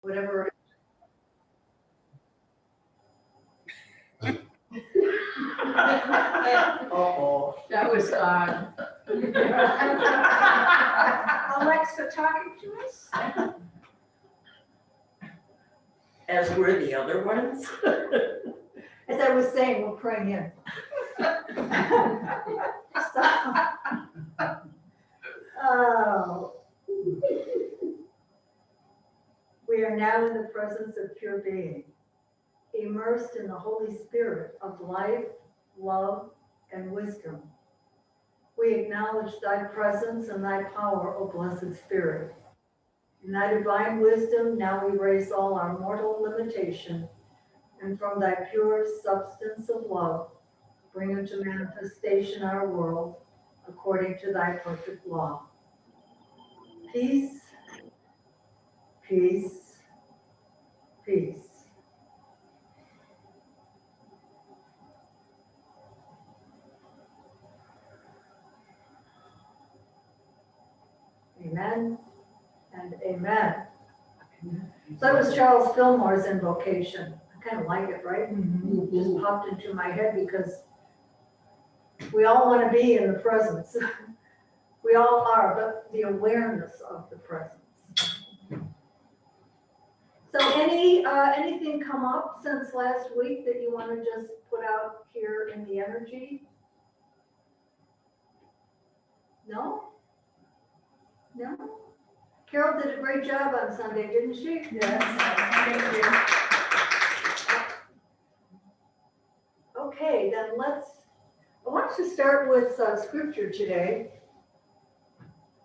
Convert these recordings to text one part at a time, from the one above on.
whatever. Uh-oh. That was odd. Alexa talking to us? As were the other ones. As I was saying, we're praying in. Oh. We are now in the presence of pure being, immersed in the Holy Spirit of life, love, and wisdom. We acknowledge thy presence and thy power, O blessed Spirit. In thy divine wisdom, now we raise all our mortal limitation, and from thy pure substance of love, bring into manifestation our world according to thy perfect law. Peace, peace, peace. Amen and amen. So that was Charles Fillmore's invocation. I kind of like it, right? It just popped into my head because we all want to be in the presence. We all are, but the awareness of the presence. So anything come up since last week that you want to just put out here in the energy? No? No? Carol did a great job on Sunday, didn't she? Yes, thank you. Okay, then I want to start with scripture today.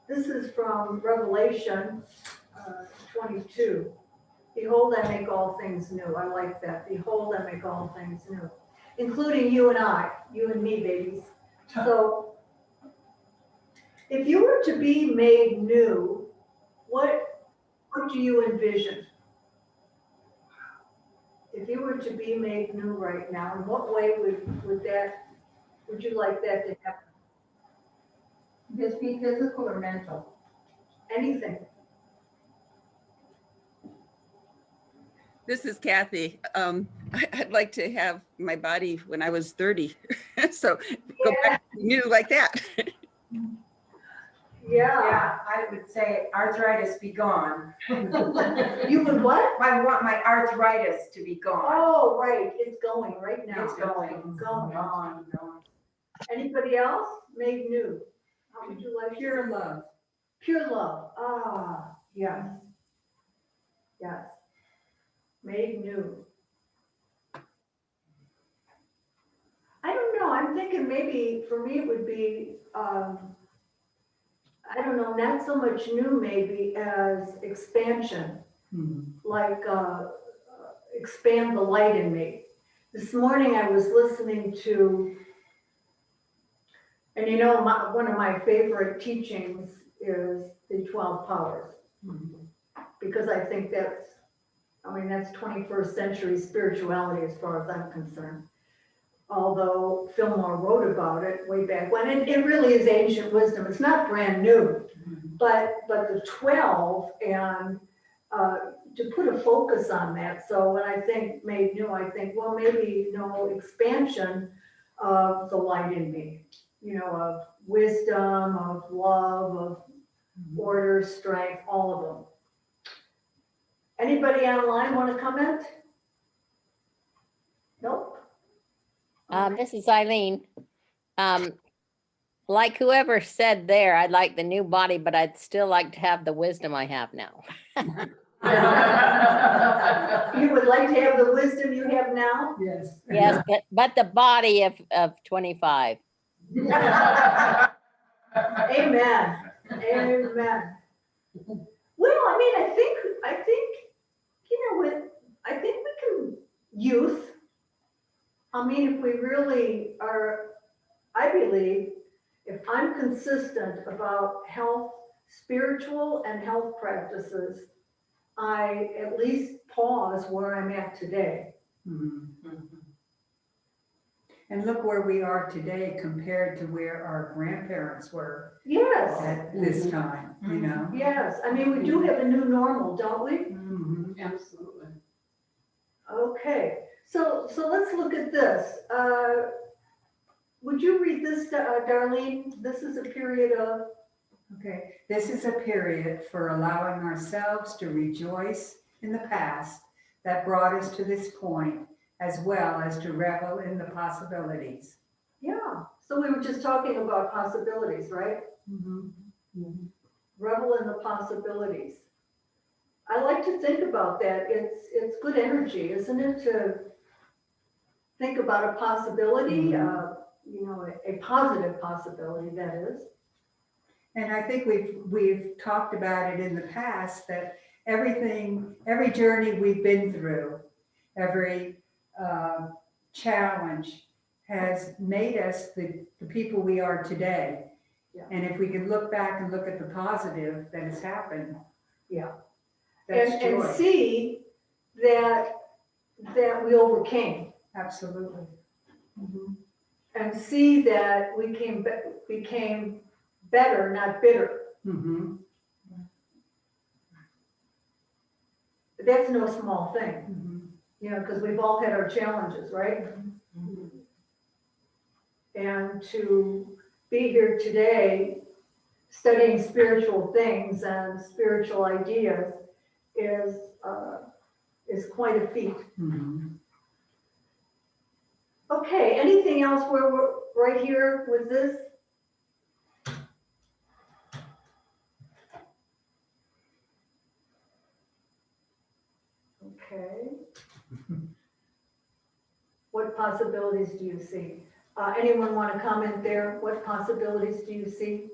This is from Revelation 22. Behold, I make all things new. I like that. Behold, I make all things new, including you and I, you and me, babies. So if you were to be made new, what do you envision? If you were to be made new right now, in what way would you like that to happen? Just be physical or mental? Anything. This is Kathy. I'd like to have my body when I was 30. So go back to new like that. Yeah. I would say arthritis be gone. You would what? I want my arthritis to be gone. Oh, right. It's going right now. It's going. Gone. Anybody else? Made new. How would you like? Pure love. Pure love. Ah, yes. Yes. Made new. I don't know. I'm thinking maybe for me it would be, I don't know, not so much new maybe as expansion. Like expand the light in me. This morning I was listening to, and you know, one of my favorite teachings is the 12 powers. Because I think that's 21st century spirituality as far as I'm concerned. Although Fillmore wrote about it way back when, it really is ancient wisdom. It's not brand new, but the 12 and to put a focus on that. So when I think made new, I think, well, maybe, expansion of the light in me, of wisdom, of love, of order, strength, all of them. Anybody online want to comment? Nope. This is Eileen. Like whoever said there, I'd like the new body, but I'd still like to have the wisdom I have now. You would like to have the wisdom you have now? Yes. Yes, but the body of 25. Amen. Amen. Well, I think, I think we can youth. I mean, if we really are, I believe, if I'm consistent about health, spiritual and health practices, I at least pause where I'm at today. And look where we are today compared to where our grandparents were Yes, at this time, yes. I mean, we do have a new normal, don't we? Absolutely. Okay, so let's look at this. Would you read this, Darlene? This is a period of, Okay, this is a period for allowing ourselves to rejoice in the past that brought us to this point, as well as to revel in the possibilities. yeah, so we were just talking about possibilities, right? Revel in the possibilities. I like to think about that. It's good energy, isn't it, to think about a possibility, a positive possibility, that is. And I think we've talked about it in the past, that every journey we've been through, every challenge has made us the people we are today. Yeah. And if we can look back and look at the positive that has happened. Yeah. That's And joy. see that we overcame. Absolutely. And see that we became better, not bitter. Mm-hmm. That's no small thing, because we've all had our challenges, right? And to be here today studying spiritual things and spiritual ideas is quite a feat. Okay, anything else where we're right here with this? Okay. What possibilities do you see? Anyone want to comment there? What possibilities do you see?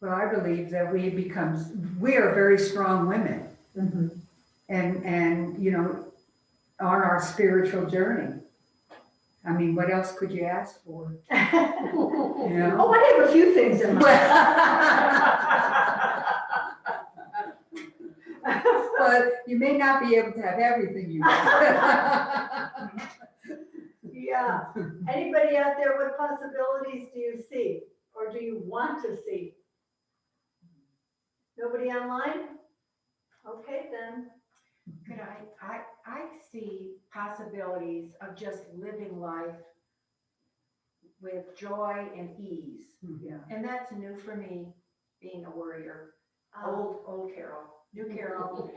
Well, I believe that we are very strong women, and on our spiritual journey. I mean, what else could you ask for? Oh, I have a few things in mind. But you may not be able to have everything you want. Yeah. Anybody out there, what possibilities do you see? Or do you want to see? Nobody online? Okay, then. Could I see possibilities of just living life with joy and ease. Yeah. And that's new for me, being a worrier. Old Carol, new Carol.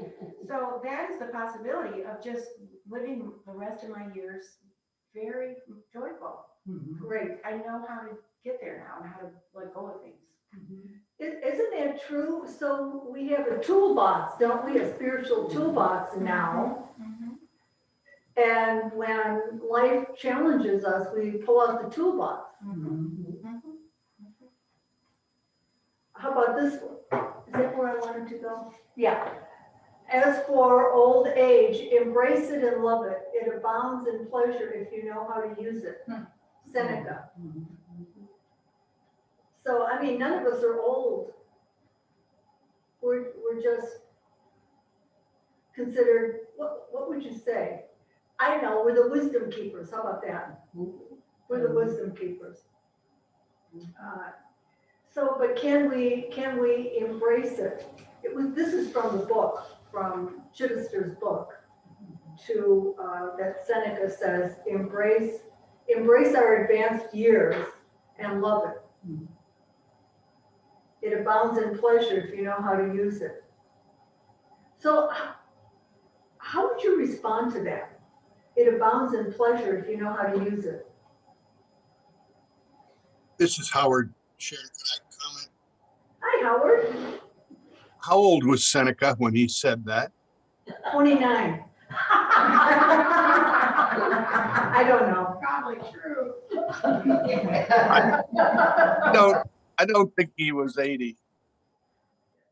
So that is the possibility of just living the rest of my years very joyful. Great. I know how to get there now and how to let go of things. Isn't that true? So we have a toolbox, don't we? A spiritual toolbox now. And when life challenges us, we pull out the toolbox. How about this one? Is that where I wanted to go? Yeah. As for old age, embrace it and love it. It abounds in pleasure if you know how to use it. Seneca. So, I mean, none of us are old. We're just considered, what would you say? I don't know, we're the wisdom keepers. How about that? We're the wisdom keepers. But can we embrace it? This is from the book, from Chittister's book, that Seneca says, embrace our advanced years and love it. It abounds in pleasure if you know how to use it. So how would you respond to that? It abounds in pleasure if you know how to use it. This is Howard. Sharon, can I comment? Hi, Howard. How old was Seneca when he said that? 29. I don't know. Probably true. I don't think he was 80.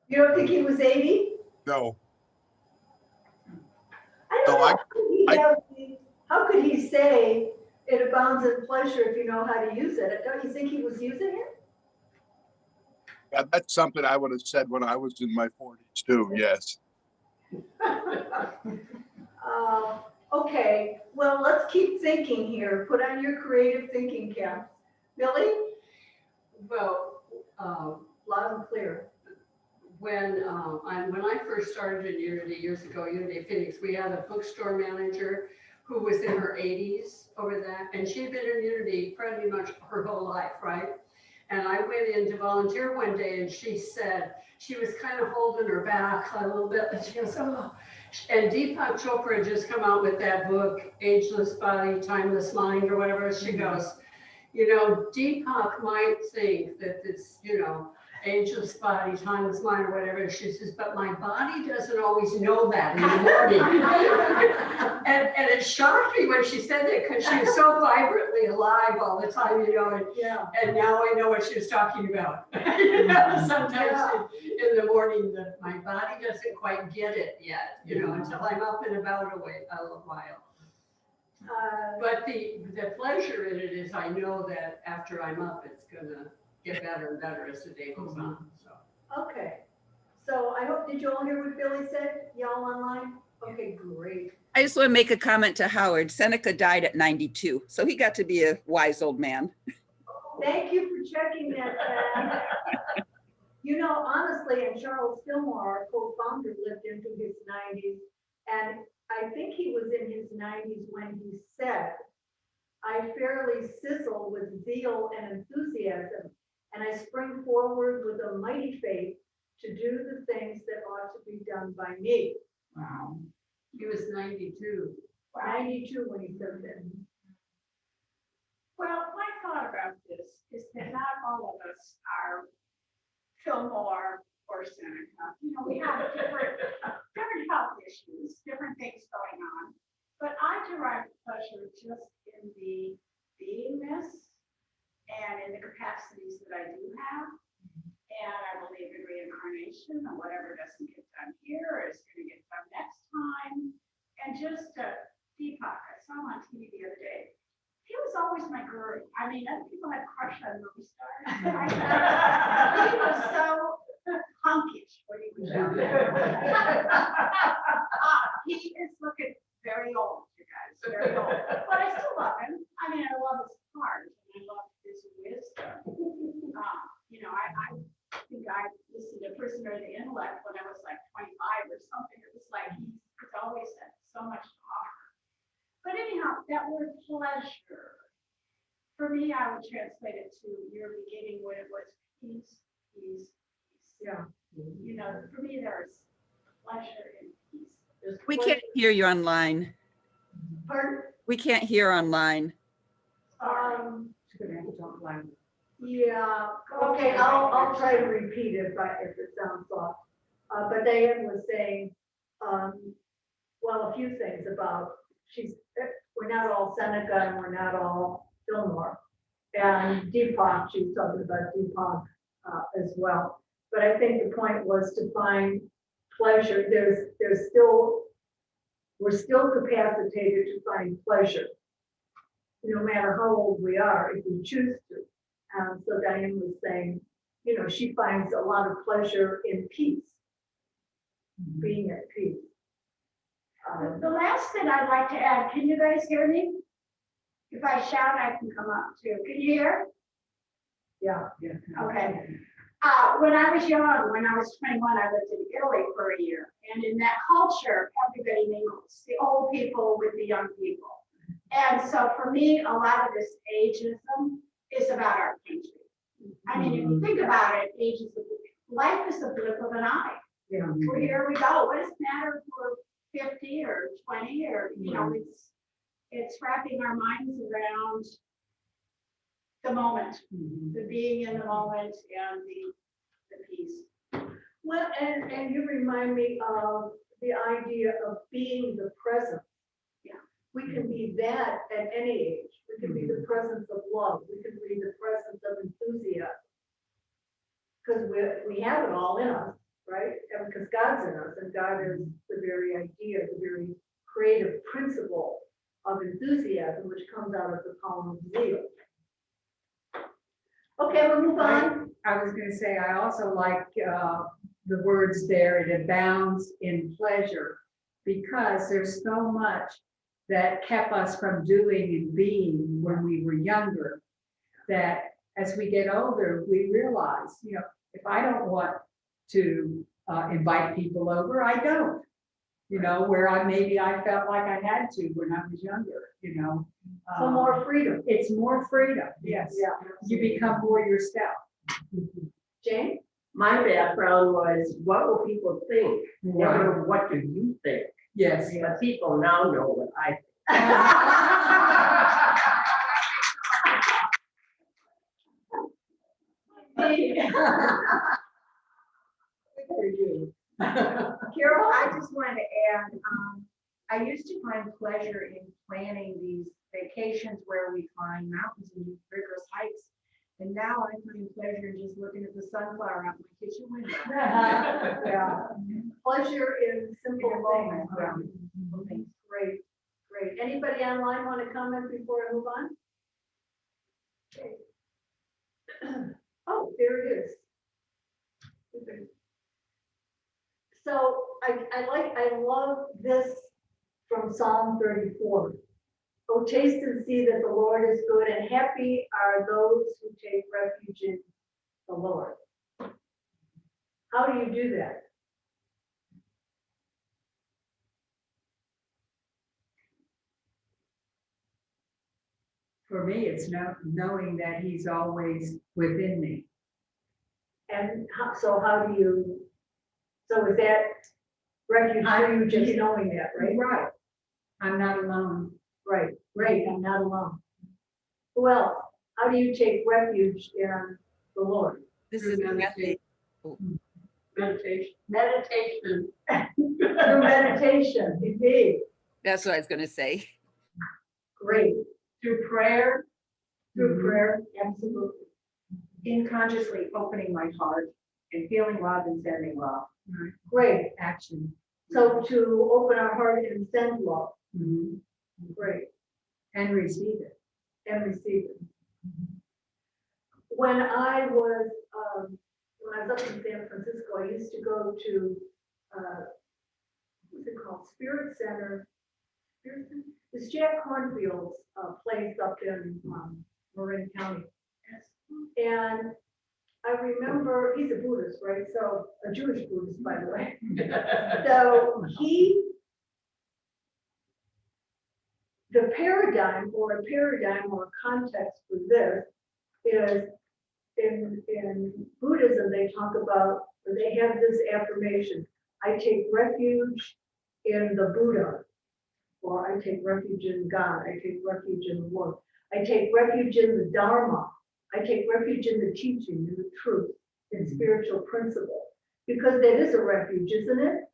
You don't think he was 80? No. I No, don't know. How could he say it abounds in pleasure if you know how to use it? Don't you think he was using it? Yeah, that's something I would have said when I was in my 40s too. Yes. Okay, well, let's keep thinking here. Put on your creative thinking cap. Billy? Well, Loud and clear. when I first started in Unity years ago, Unity Phoenix, we had a bookstore manager who was in her 80s over that, and she'd been in Unity pretty much her whole life, right? And I went in to volunteer one day, and she said, she was kind of holding her back a little bit, and she goes, oh. And Deepak Chopra had just come out with that book, Ageless Body, Timeless Mind, or whatever. She goes, you know, Deepak might think that it's, you know, ageless body, timeless mind, or whatever. She says, but my body doesn't always know that in the morning. and it shocked me when she said that, because she was so vibrantly alive all the time, you know, and now I know what she was talking about. You know, sometimes in the morning, my body doesn't quite get it yet, you know, until I'm up and about a while. But the pleasure in it is I know that after I'm up, it's gonna get better and better as the day goes on, so. Okay, so I hope, did you all hear what Billy said? Y'all online? Okay, great. I just want to make a comment to Howard. Seneca died at 92, so he got to be a wise old man. Thank you for checking that, Ted. You know, honestly, and Charles Fillmore, our co-founder, lived into his 90s, and I think he was in his 90s when he said, I fairly sizzle with zeal and enthusiasm, and I spring forward with a mighty faith to do the things that ought to be done by me. Wow. He was 92. 92 when he said that. Well, my thought about this is that not all of us are Fillmore or Seneca. You know, we have different health issues, different things going on. But I derive pleasure just in the beingness and in the capacities that I do have. And I believe in reincarnation, and whatever doesn't get done here is going to get done next time. And just Deepak, I saw him on TV the other day. He was always my guru. I mean, other people had crush on movie stars. He was so hunkish when he was young. He is looking very old, you guys, very old. But I still love him. I mean, I love his heart, and I love his wisdom. You know, I think I listened to Person or the Intellect when I was like 25 or something. It was like he's always had so much to offer. But anyhow, that word pleasure, for me, I would translate it to your beginning when it was peace, peace, peace. Yeah. You know, for me, there's pleasure in peace. We can't hear you online. Pardon? We can't hear online. She's gonna have to talk louder. Yeah, okay, I'll try to repeat it if it sounds soft. But Diane was saying, well, a few things about, we're not all Seneca and we're not all Fillmore. And Deepak, she's talking about Deepak as well. But I think the point was to find pleasure. We're still capacitated to find pleasure, no matter how old we are, if we choose to. So Diane was saying, you know, she finds a lot of pleasure in peace, being at peace. The last thing I'd like to add, can you guys hear me? If I shout, I can come up too. Can you hear? Yeah. Okay. When I was young, when I was 21, I lived in Italy for a year. And in that culture, everybody mingles, the old people with the young people. And so for me, a lot of this ageism is about our country. I mean, if you think about it, life is a blip of an eye. Yeah. Well, here we go. What does it matter if we're 50 or 20 or, you know, it's wrapping our minds around the moment, the being in the moment and the peace. Well, and you remind me of the idea of being the present. Yeah. We can be that at any age. We can be the presence of love. We can be the presence of enthusiasm. Because we have it all in us, right? And because God's in us, and God is the very idea, the very creative principle of enthusiasm, which comes out of the poem of zeal. Okay, we'll move on. I was gonna say, I also like the words there, it abounds in pleasure, because there's so much that kept us from doing and being when we were younger, that as we get older, we realize, you know, if I don't want to invite people over. I don't. You know, where maybe I felt like I had to when I was younger, you know. So more freedom. It's more freedom, yes. Yeah. You become more yourself. Jane? My background was, what will people think? Never, what do you think? Yes. But people now know what I think. For you. Carol, I just wanted to add, I used to find pleasure in planning these vacations where we climb mountains and do rigorous hikes. And now I find pleasure in just looking at the sunflower out my kitchen window. Yeah. Pleasure in simple Moments, things. yeah. Great, great. Anybody online want to comment before I move on? Okay. Oh, there it is. Okay. So I love this from Psalm 34. Oh, taste and see that the Lord is good, and happy are those who take refuge in the Lord. How do you do that? For me, it's knowing that he's always within me. And how do you, so is that refuge for you just knowing that, right? Right. I'm not alone. Right, right, I'm not alone. Well, how do you take refuge in the Lord? This Through is meditation. Kathy. Meditation. Through meditation, indeed. That's what I was going to say. Great. Through prayer. Through prayer, absolutely. Unconsciously opening my heart and feeling love and sending love. Great. Action. So to open our heart and send love. Mhm. Great. And receive it. And receive it. When I was up in San Francisco, I used to go to, what's it called? Spirit Center. It's Jack Cornfield's place up in Marin County. And I remember, he's a Buddhist, right? So, a Jewish Buddhist, by the way. So the paradigm or context for this is in Buddhism, they talk about, or they have this affirmation, I take refuge in the Buddha, or I take refuge in God, I take refuge in the Lord, I take refuge in the Dharma, I take refuge in the teaching, in the truth, in spiritual principle, because that is a refuge, isn't it?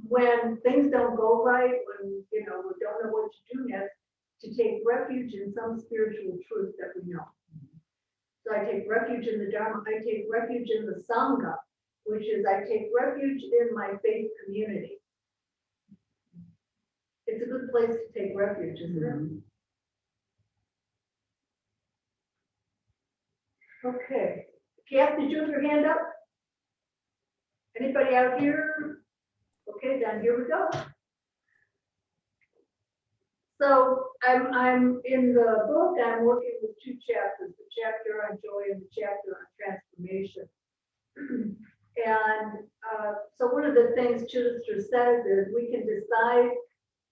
When things don't go right, when we don't know what to do next, to take refuge in some spiritual truth that we know. So I take refuge in the Dharma, I take refuge in the Sangha, which is I take refuge in my faith community. It's a good place to take refuge, isn't it? Okay. Kath, did you have your hand up? Anybody out here? Okay, then here we go. So I'm in the book, I'm working with two chapters, the chapter on joy and the chapter on transformation. And so one of the things Chittister says is we can decide,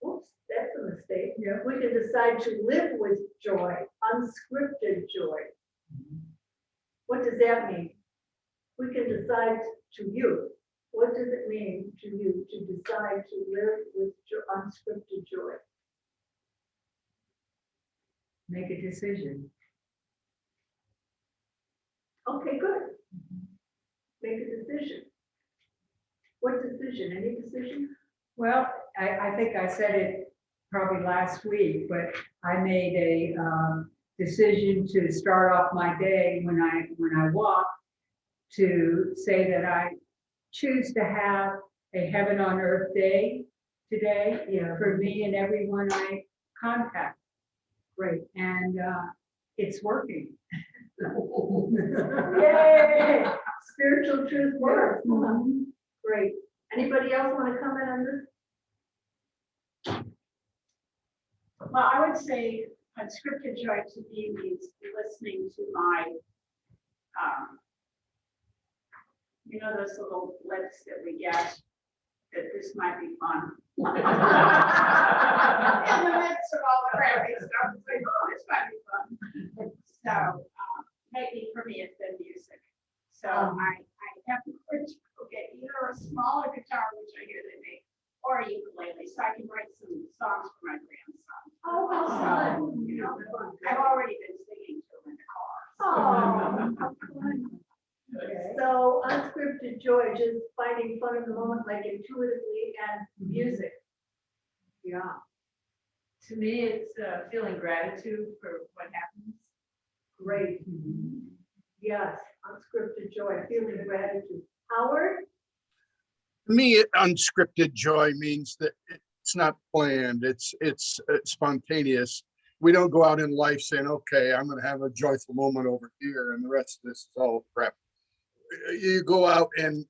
whoops, that's a mistake. Yeah. We can decide to live with joy, unscripted joy. What does that mean? We can decide to you. What does it mean to you to decide to live with unscripted joy? Make a decision. Okay, good. Make a decision. What decision? Any decision? Well, I think I said it probably last week, but I made a decision to start off my day when I walk to say that I choose to have a heaven on earth day today for me and everyone I contact. Great. And it's working. Yay! Spiritual truth works. Great. Anybody else want to comment on this? Well, I would say unscripted joy to me means listening to my you know, those little blips that we get, that this might be fun. In the midst of all the crappy stuff, it's like, oh, this might be fun. So, maybe for me, it's been music. So I have to get either a smaller guitar, which I hear they make, or a ukulele, so I can write some songs for my grandson. Oh, how So, fun. you know, I've already been singing to him in the car. Oh, how fun. So unscripted joy, just finding fun in the moment, like intuitively, and music. Yeah. To me, it's feeling gratitude for what happens. Great. Yes, unscripted joy, feeling gratitude. Howard? To me, unscripted joy means that it's not planned. It's spontaneous. We don't go out in life saying, okay, I'm going to have a joyful moment over here and the rest of this is all prep. You go out and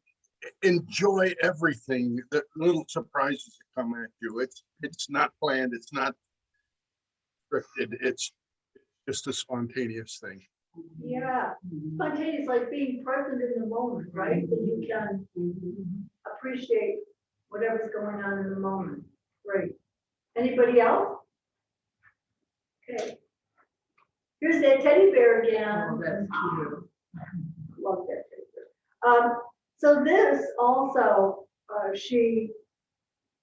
enjoy everything, the little surprises that come at you. It's not planned. It's not scripted. It's just a spontaneous thing. Yeah, spontaneous, like being present in the moment, right? That you can appreciate whatever's going on in the moment. Great. Anybody else? Okay. Here's that teddy bear again. Oh, that's cute. Love that teddy bear. So this also, she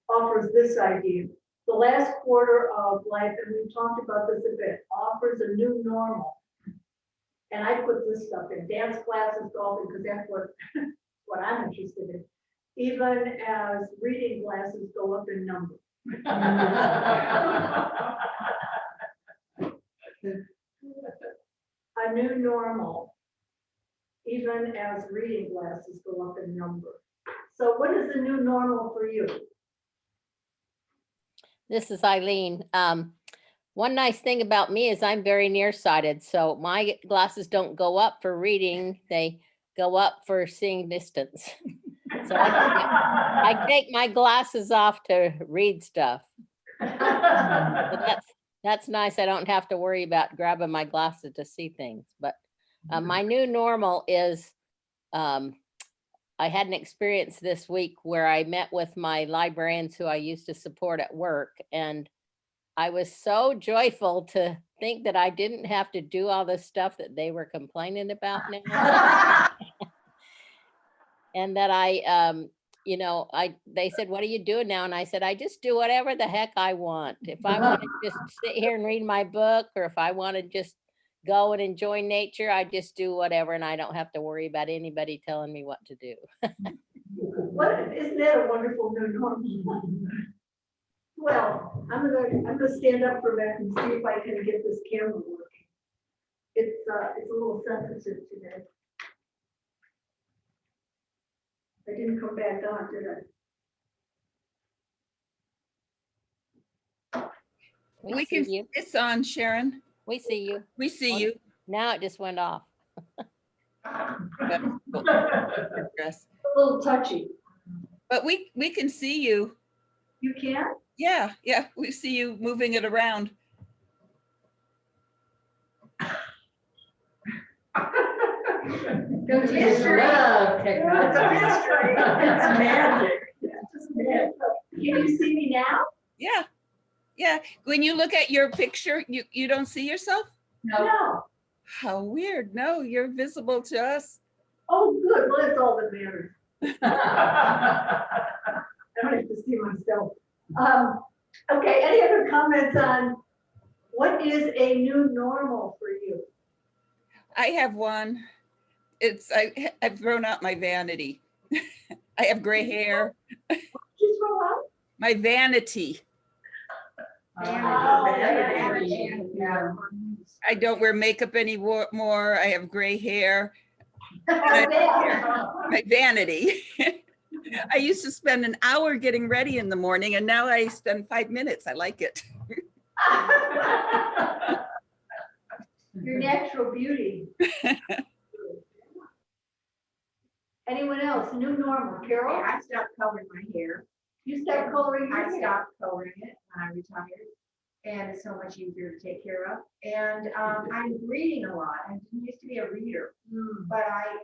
offers this idea. The last quarter of life, and we've talked about this a bit, offers a new normal. And I put this stuff in dance classes, golfing, because that's what I'm interested in. Even as reading glasses go up in number. A new normal, even as reading glasses go up in number. So what is the new normal for you? This is Eileen. One nice thing about me is I'm very nearsighted, so my glasses don't go up for reading, they go up for seeing distance. So I take my glasses off to read stuff. But that's nice. I don't have to worry about grabbing my glasses to see things. But my new normal is I had an experience this week where I met with my librarians who I used to support at work, and I was so joyful to think that I didn't have to do all the stuff that they were complaining about now. And that they said, what are you doing now? And I said, I just do whatever the heck I want. If I want to just sit here and read my book, or if I want to just go and enjoy nature, I just do whatever, and I don't have to worry about anybody telling me what to do. Isn't that a wonderful new normal? Well, I'm gonna stand up for that and see if I can get this camera working. It's a little sensitive today. I didn't come back on, did I? We can see this on, Sharon. We see you. We see you. Now it just went off. Yes. A little touchy. But we can see you. You can? Yeah, we see you moving it around. Don't you Love technology. It's magic. Can you see me now? Yeah. When you look at your picture, you don't see yourself? No. How weird. No, you're visible to us. Oh, good. Well, that's all that matters. I don't have to see myself. Okay, any other comments on what is a new normal for you? I have one. I've thrown out my vanity. I have gray hair. What did you throw out? My vanity. I don't wear makeup anymore. I have gray hair. My vanity. I used to spend an hour getting ready in the morning, and now I spend 5 minutes. I like it. Your natural beauty. Anyone else? New normal. Carol? I stopped coloring my hair. You stopped coloring your I hair. stopped coloring it when I retired, and it's so much easier to take care of. And I'm reading a lot. I didn't used to be a reader, but I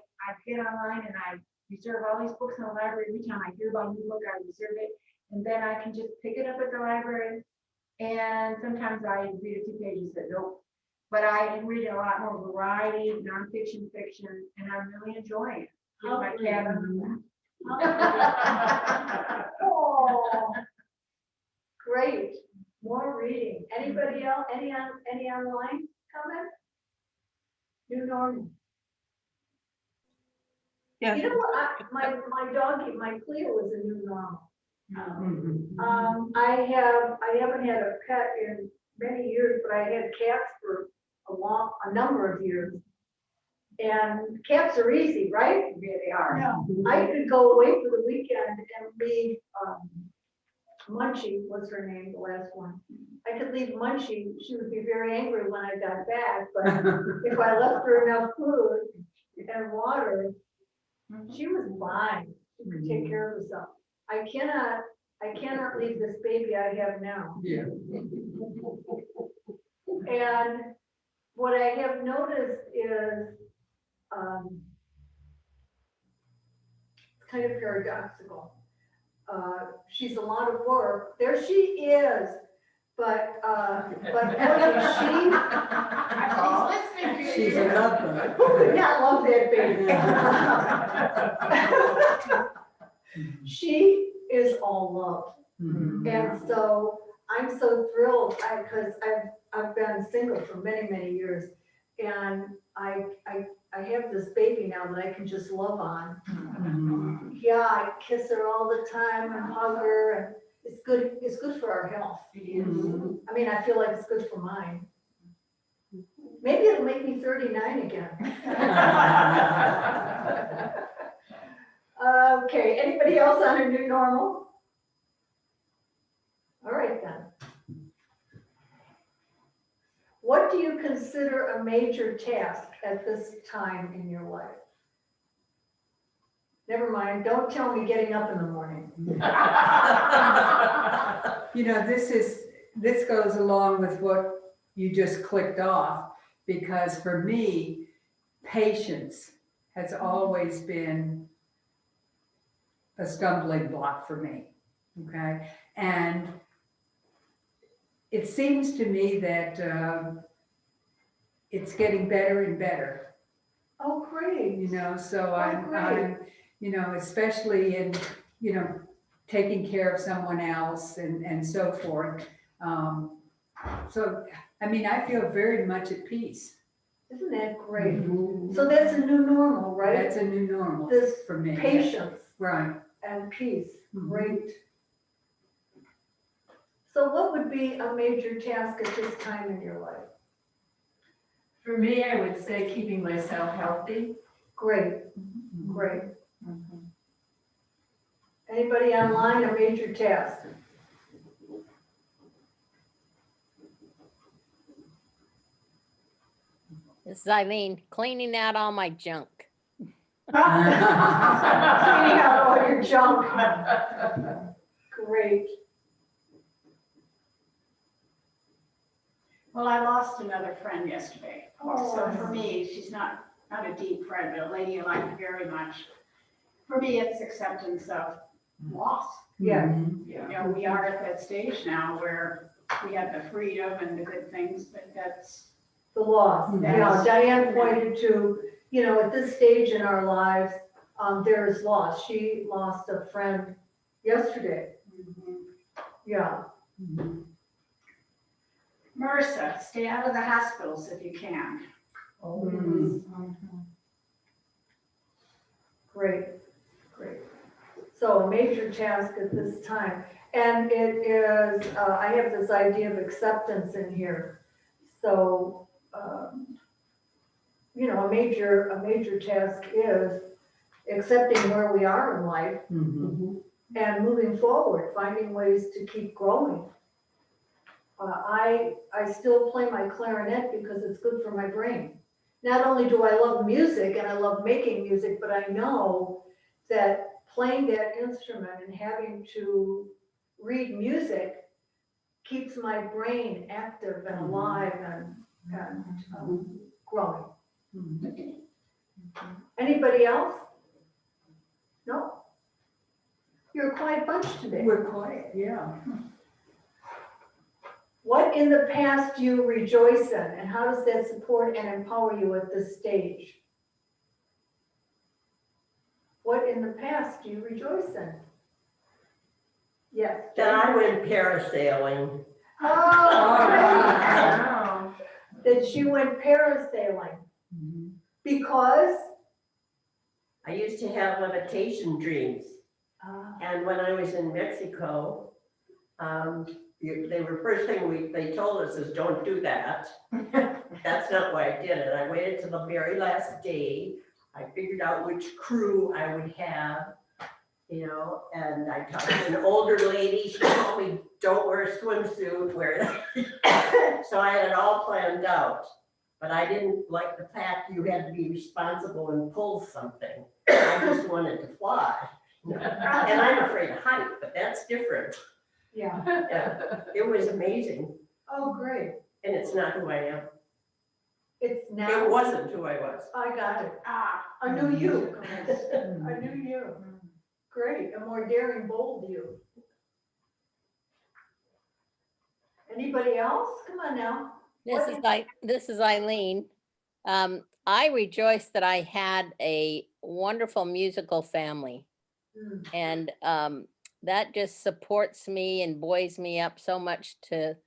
get online and I reserve all these books in the library. Every time I hear about a new book, I reserve it. And then I can just pick it up at the library. And sometimes I read a few pages that nope. But I am reading a lot more variety, nonfiction, fiction, and I'm really enjoying it. With my cat on the lap. Oh, great. More reading. Anybody else? Any online comment? New normal. Yeah. You know what? My doggy, my Cleo is a new normal. I haven't had a pet in many years, but I had cats for a number of years. And cats are easy, right? Yeah, they are. Yeah. I could go away for the weekend and leave Munchie, what's her name, the last one. I could leave Munchie, she would be very angry when I got back, but if I left her enough food and water, she was fine. She could take care of herself. I cannot leave this baby I have now. Yeah. And what I have noticed is kind of paradoxical. She's a lot of work. There she is. But boy, She's a lover. who could not love that baby? She is all love. And so I'm so thrilled because I've been single for many, many years. And I have this baby now that I can just love on. Yeah, I kiss her all the time and hug her, and it's good for our health. I mean, I feel like it's good for mine. Maybe it'll make me 39 again. Okay, anybody else on a new normal? All right then. What do you consider a major task at this time in your life? Never mind, don't tell me getting up in the morning. You know, this goes along with what you just clicked off, because for me, patience has always been a stumbling block for me, okay? And it seems to me that it's getting better and better. Oh, great. You know, so I'm, great. you know, especially in, you know, taking care of someone else and so forth. So, I mean, I feel very much at peace. Isn't that great? So that's a new normal, right? That's a new normal This for me. patience Right. and peace. Great. So what would be a major task at this time in your life? For me, I would say keeping myself healthy. Great, great. Anybody online, a major task? This is Eileen, cleaning out all my junk. Cleaning out all your junk. Great. Well, I lost another friend yesterday. So for me, she's not a deep friend, but a lady I like very much. For me, it's acceptance of loss. Yeah. You know, we are at that stage now where we have the freedom and the good things, but that's. The loss. Yeah, Diane pointed to, you know, at this stage in our lives, there is loss. She lost a friend yesterday. Yeah. MRSA, stay out of the hospitals if you can. Great, great. So a major task at this time. And it is, I have this idea of acceptance in here. So, you know, a major task is accepting where we are in life and moving forward, finding ways to keep growing. I still play my clarinet because it's good for my brain. Not only do I love music and I love making music, but I know that playing that instrument and having to read music keeps my brain active and alive and growing. Anybody else? You're a quiet bunch today. We're quiet, yeah. What in the past do you rejoice in, and how does that support and empower you at this stage? What in the past do you rejoice in? Yes. Then I went parasailing. Oh, Wow. that she went parasailing Mhm. because. I used to have levitation dreams. Ah, And when I was in Mexico, they were first thing they told us is don't do that. That's not why I did it. I waited till the very last day. I figured out which crew I would have, you know, and I talked to an older lady. She told me, don't wear a swimsuit, wear it. So I had it all planned out. But I didn't like the fact you had to be responsible and pull something. I just wanted to fly. And I'm afraid of height, but that's different. yeah. Yeah, it was amazing. Oh, great. And it's not who I am. It's now. It wasn't who I was. I got it. Ah, A new you. Mhm. A new you. Great. A more daring, bold you. Anybody else? Come on now. This is Eileen. I rejoice that I had a wonderful musical family, Mm, and that just supports me and buoys me up so much to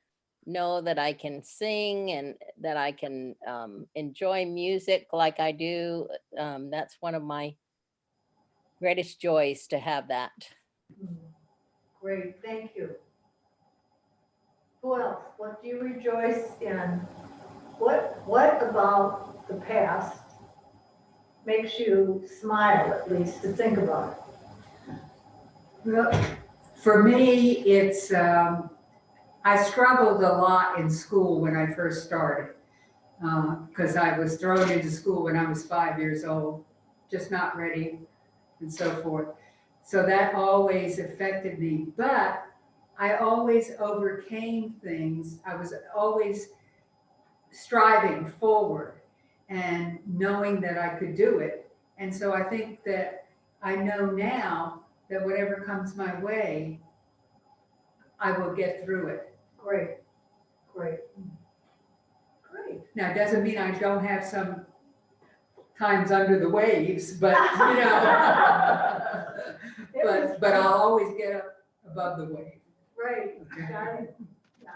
know that I can sing and that I can enjoy music like I do. That's one of my greatest joys to have that. mm. Great, thank you. Who else? What do you rejoice in? What about the past makes you smile, at least to think about it? Well, for me, it's, I struggled a lot in school when I first started. Because I was thrown into school when I was 5 years old, just not ready and so forth. So that always affected me, but I always overcame things. I was always striving forward and knowing that I could do it. And so I think that I know now that whatever comes my way, I will get through it. Great, great. Great. Now, it doesn't mean I don't have some times under the waves, but, you know, but I'll always get up above the wave. Right, got it. Yeah.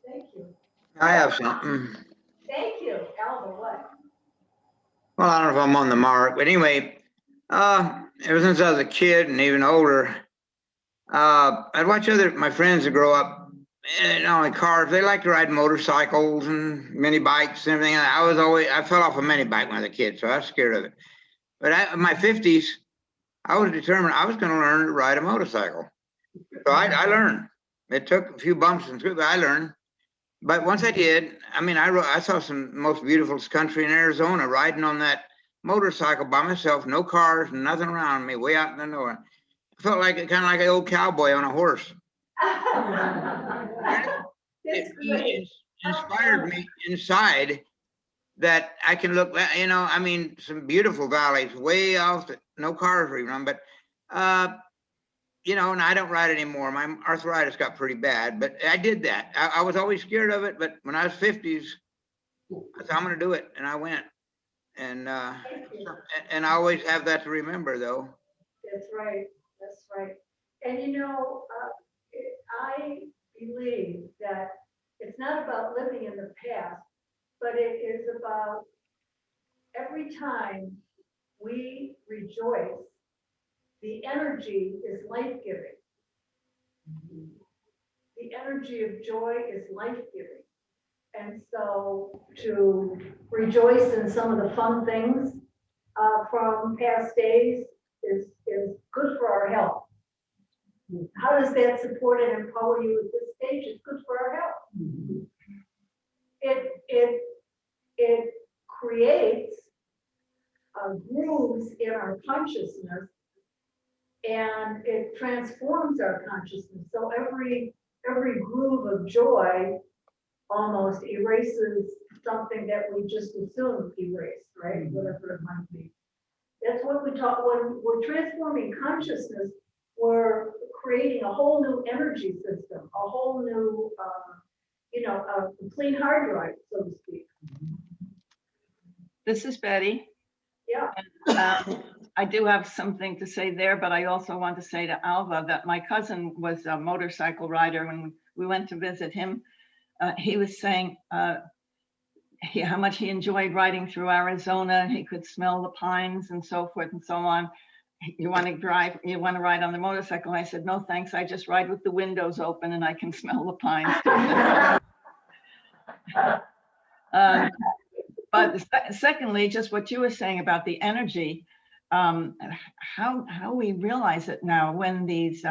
Thank you. I have something. Thank you. Alva, what? Well, I don't know if I'm on the mark, but anyway, ever since I was a kid and even older, I'd watch my friends that grow up, and not only cars, they like to ride motorcycles and mini bikes and everything. I fell off a mini bike when I was a kid, so I was scared of it. But in my 50s, I was determined I was going to learn to ride a motorcycle. So I learned. It took a few bumps and screws, but I learned. But once I did, I mean, I saw some most beautiful country in Arizona riding on that motorcycle by myself, no cars, nothing around me, way out in the north. I felt like kind of like an old cowboy on a horse. That's It great. inspired me inside that I can look, you know, I mean, some beautiful valleys way off, no cars are even on, but, you know, and I don't ride anymore. My arthritis got pretty bad, but I did that. I was always scared of it, but when I was 50s, I said, I'm going to do it. And I went. And I always have that to remember, though. That's right, that's right. And you know, I believe that it's not about living in the past, but it is about every time we rejoice, the energy is life-giving. The energy of joy is life-giving. And so to rejoice in some of the fun things from past days is good for our health. How does that support and empower you at this stage? It's good for our health. It creates grooves in our consciousness, and it transforms our consciousness. So every groove of joy almost erases something that we just assumed erased, right? Whatever it might be. That's what we talk when we're transforming consciousness. We're creating a whole new energy system, a whole new, a clean hard drive, so to speak. This is Betty. Yeah. I do have something to say there, but I also want to say to Alva that my cousin was a motorcycle rider. When we went to visit him, he was saying how much he enjoyed riding through Arizona. He could smell the pines and so forth and so on. You want to drive, you want to ride on the motorcycle? I said, no, thanks. I just ride with the windows open and I can smell the pines. But secondly, just what you were saying about the energy, how we realize it now when these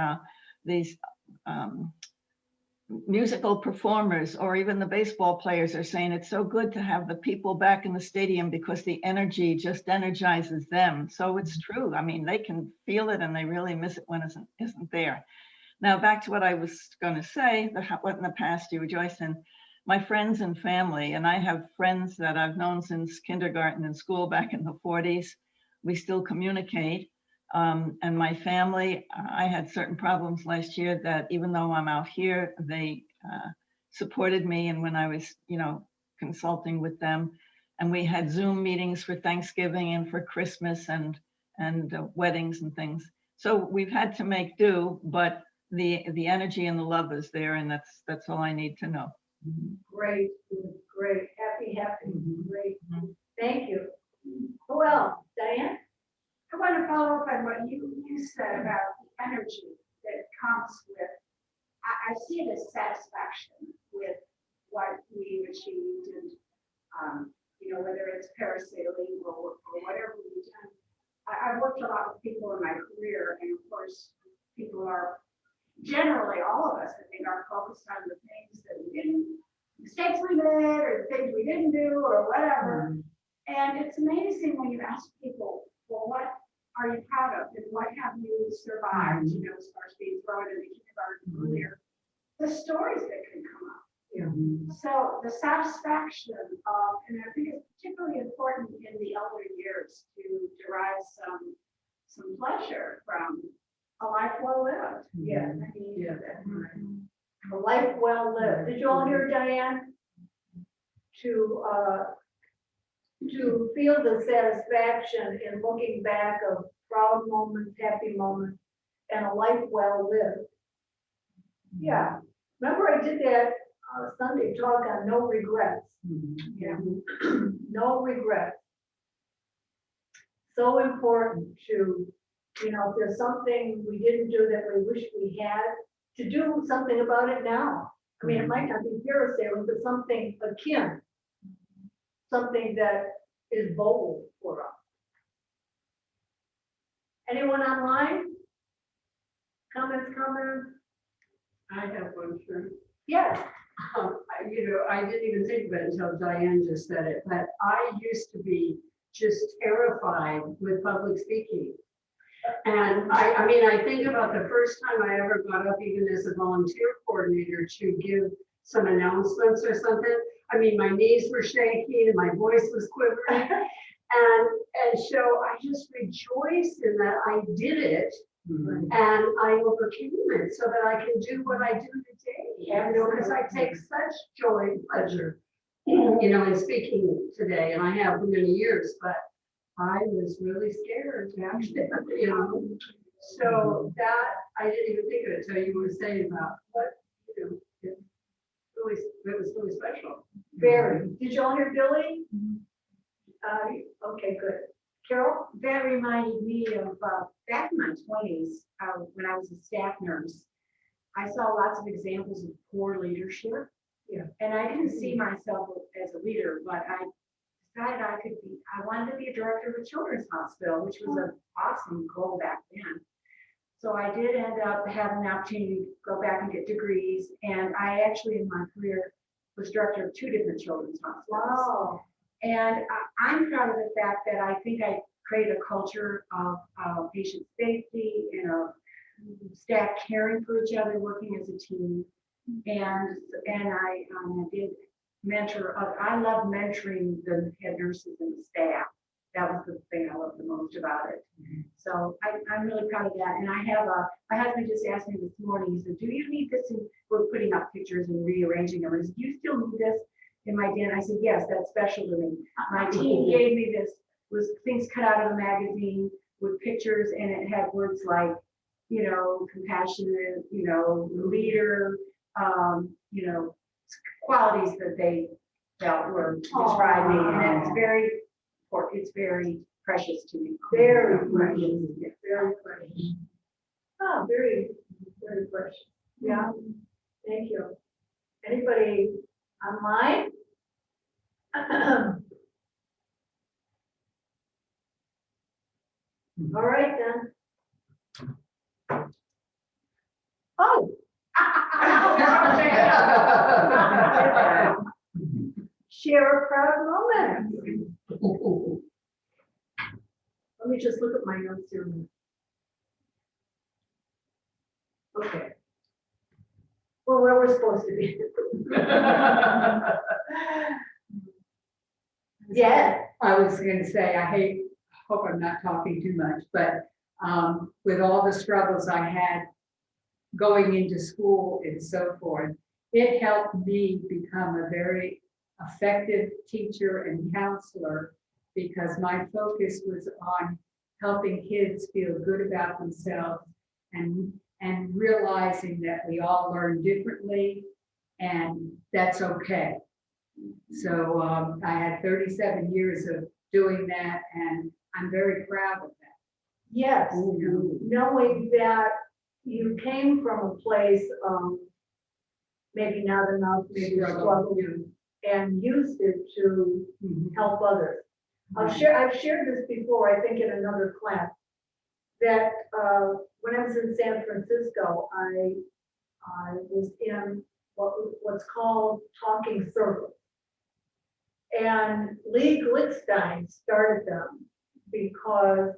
musical performers or even the baseball players are saying it's so good to have the people back in the stadium because the energy just energizes them. So it's true. I mean, they can feel it and they really miss it when it isn't there. Now, back to what I was going to say, what in the past you rejoice in. My friends and family, and I have friends that I've known since kindergarten and school back in the 40s. We still communicate. And my family, I had certain problems last year that even though I'm out here, they supported me. And when I was, consulting with them, and we had Zoom meetings for Thanksgiving and for Christmas and weddings and things. So we've had to make do, but the energy and the love is there, and that's all I need to know. Great, great, happy, great. Thank you. Who else? Diane? I want to follow up on what you said about the energy that comes with, I see it as satisfaction with what we've achieved and, whether it's parasailing or whatever we've done. I've worked a lot with people in my career, and of course, people are generally, all of us, I think, are focused on the things that we didn't, mistakes we made, or the things we didn't do, or whatever. And it's amazing when you ask people, well, what are you proud of, and what have you survived, as far as being thrown in the kindergarten earlier, the stories that can come up. So the satisfaction of, and I think it's particularly important in the elder years to derive some pleasure from a life well lived. Yeah. I mean, A life well lived. Did you all hear Diane? To feel the satisfaction in looking back of proud moments, happy moments, and a life well lived. Yeah. Remember I did that Sunday talk on no regrets. Yeah. No regrets. So important to, if there's something we didn't do that we wish we had, to do something about it now. I mean, it might not be parasailing, but something akin. Something that is bold for us. Anyone online? Comments? I have one, sure. Yes. I didn't even think of it until Diane just said it, but I used to be just terrified with public speaking. And I think about the first time I ever got up, even as a volunteer coordinator, to give some announcements or something. I mean, my knees were shaking and my voice was quivering. And so I just rejoiced in that I did it, and I overcame it so that I can do what I do today. Because I take such joy and pleasure, in speaking today, and I have for many years, but I was really scared to actually, So that, I didn't even think of it until you were saying about what, it was really special. Very. Did y'all hear Billy? Okay, good. Carol? That reminded me of back in my 20s, when I was a staff nurse. I saw lots of examples of poor leadership. Yeah. And I didn't see myself as a leader, but I decided I wanted to be a director of a children's hospital, which was an awesome goal back then. So I did end up having the opportunity to go back and get degrees. And I actually, in my career, was director of 2 different children's hospitals. Wow. And I'm proud of the fact that I think I created a culture of patient safety and of staff caring for each other, working as a team. And I did mentor. I love mentoring the head nurses and the staff that was the thing I loved the most about it. So I'm really proud of that. And I have my husband just asked me this morning, he said, do you need this? And we're putting up pictures and rearranging them. And he said, do you still need this in my den? I said, yes, that's special to me. My team gave me this, was things cut out of a magazine with pictures, and it had words like, you know, compassionate, you know, leader, you know, qualities that they felt were described me. And it's very important. It's very precious to me. Very precious, very precious. Oh, very, very precious. Yeah, thank you. Anybody online? All right then. Oh. Share a proud moment. Let me just look at my notes here a minute. Okay. Well, where we're supposed to be. Yeah. I was gonna say, hope I'm not talking too much, but with all the struggles I had going into school and so forth, it helped me become a very effective teacher and counselor, because my focus was on helping kids feel good about themselves and realizing that we all learn differently, and that's okay. So I had 37 years of doing that, and I'm very proud of that. Yes, knowing that you came from a place of maybe not enough, maybe struggle, and used it to help others. I've shared this before, I think in another class, that when I was in San Francisco, I was in what's called talking circles. And Lee Glickstein started them because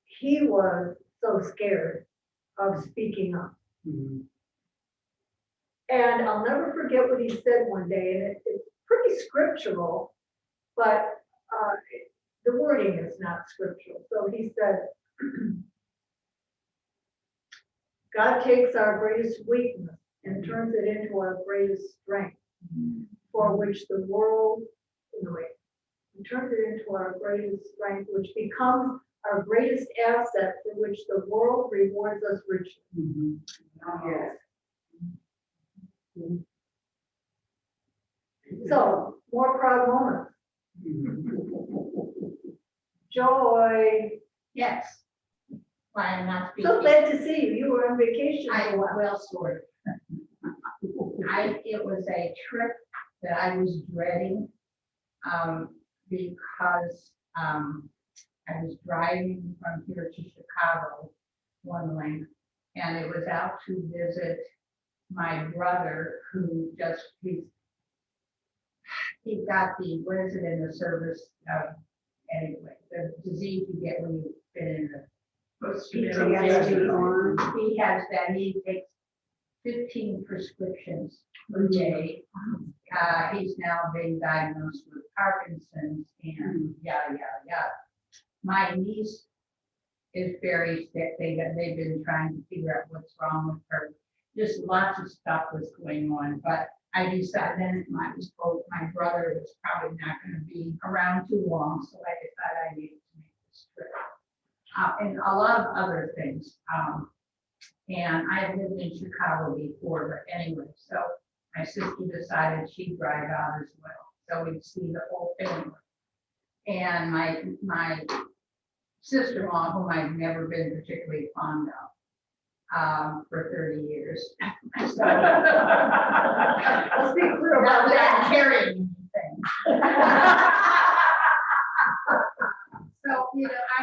he was so scared of speaking up. And I'll never forget what he said one day, and it's pretty scriptural, but the wording is not scriptural. So he said, God takes our greatest weakness and turns it into our greatest strength, for which the world, he turns it into our greatest strength, which becomes our greatest asset, for which the world rewards us richly. Yes. So, more proud moments. Joy. Yes. Why I'm not So speaking. glad to see you. You were on vacation. I for a while. well sort of. It was a trip that I was dreading, because I was driving from here to Chicago one length, and it was out to visit my brother, who just, he got the, what is it in the service, anyway, the disease you get when you've been in the PTSD. He has that. He takes 15 prescriptions per day. He's now been diagnosed with Parkinson's and yada, yada, yada. My niece is very sick. They've been trying to figure out what's wrong with her. Just lots of stuff was going on, but I decided then I was told my brother was probably not going to be around too long, so I decided I needed to make this trip. And a lot of other things. And I have lived in Chicago before, but anyway, so my sister decided she'd drive out as well, so we'd see the whole thing. And my sister-in-law, whom I've never been particularly fond of, for 30 years. So, Let's be clear about not that that. I'm carrying anything. So, I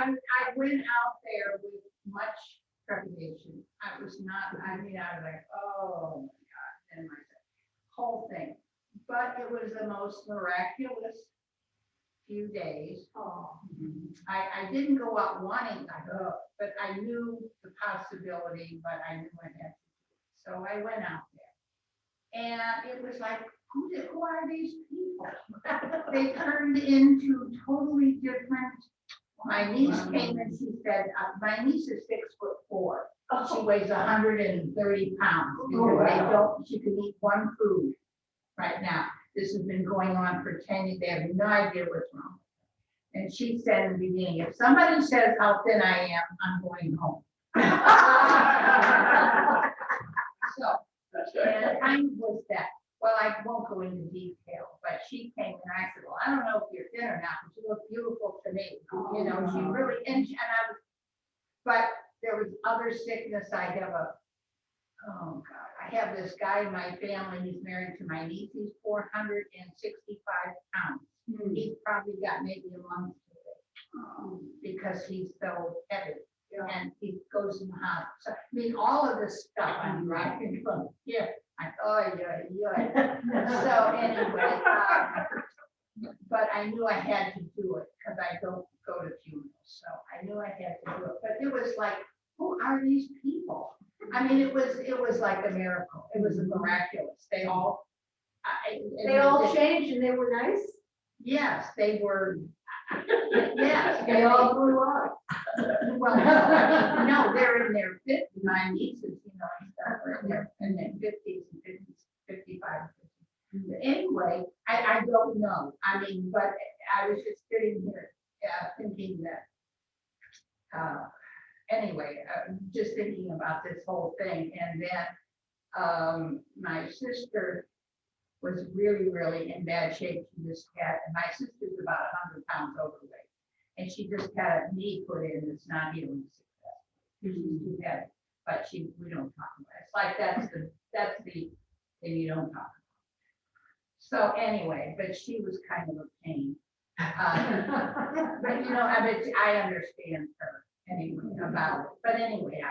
went out there with much trepidation. I was like, oh my God, and my whole thing. But it was the most miraculous few days. Oh. I didn't go out wanting to go, but I knew the possibility, but I knew I had to. So I went out there. And it was like who are these people? They turned into totally different. My niece came and she said, my niece is 6'4". She weighs 130 pounds because they don't, she can eat one food right now. This has been going on for 10 years. They have no idea what's wrong. And she said in the beginning, if somebody says how thin I am, I'm going home. So, and it kind of was that. Well, I won't go into detail, but she came and I said, well, I don't know if you're thin or not, but you look beautiful to me. You know, she really, and I was, but there was other sickness. I have oh God, I have this guy in my family, he's married to my niece, he's 465 pounds. He's probably got maybe a month to live because he's so heavy. And he goes in the hospital. So, I mean, all of this stuff I'm writing from here. So anyway, but I knew I had to do it because I don't go to funerals. So I knew I had to do it. But it was like, who are these people? I mean, it was like a miracle. It was miraculous. They all changed and they were nice. Yes, they were. Yes, They all grew up. Well, no, they're in their 50s. My nieces, you know, and stuff are in their 50s and 50s, 55. 50s. But anyway, I don't know. I mean, but I was just sitting here thinking that, anyway, just thinking about this whole thing. And then my sister was really, really in bad shape. She just had, and my sister's about 100 pounds overweight. And she just had a knee put in that's not healing successfully. She's too heavy, but we don't talk about it. It's like that's the thing you don't talk about. So anyway, but she was kind of a pain. But you know, I understand her anyway about it. But anyway,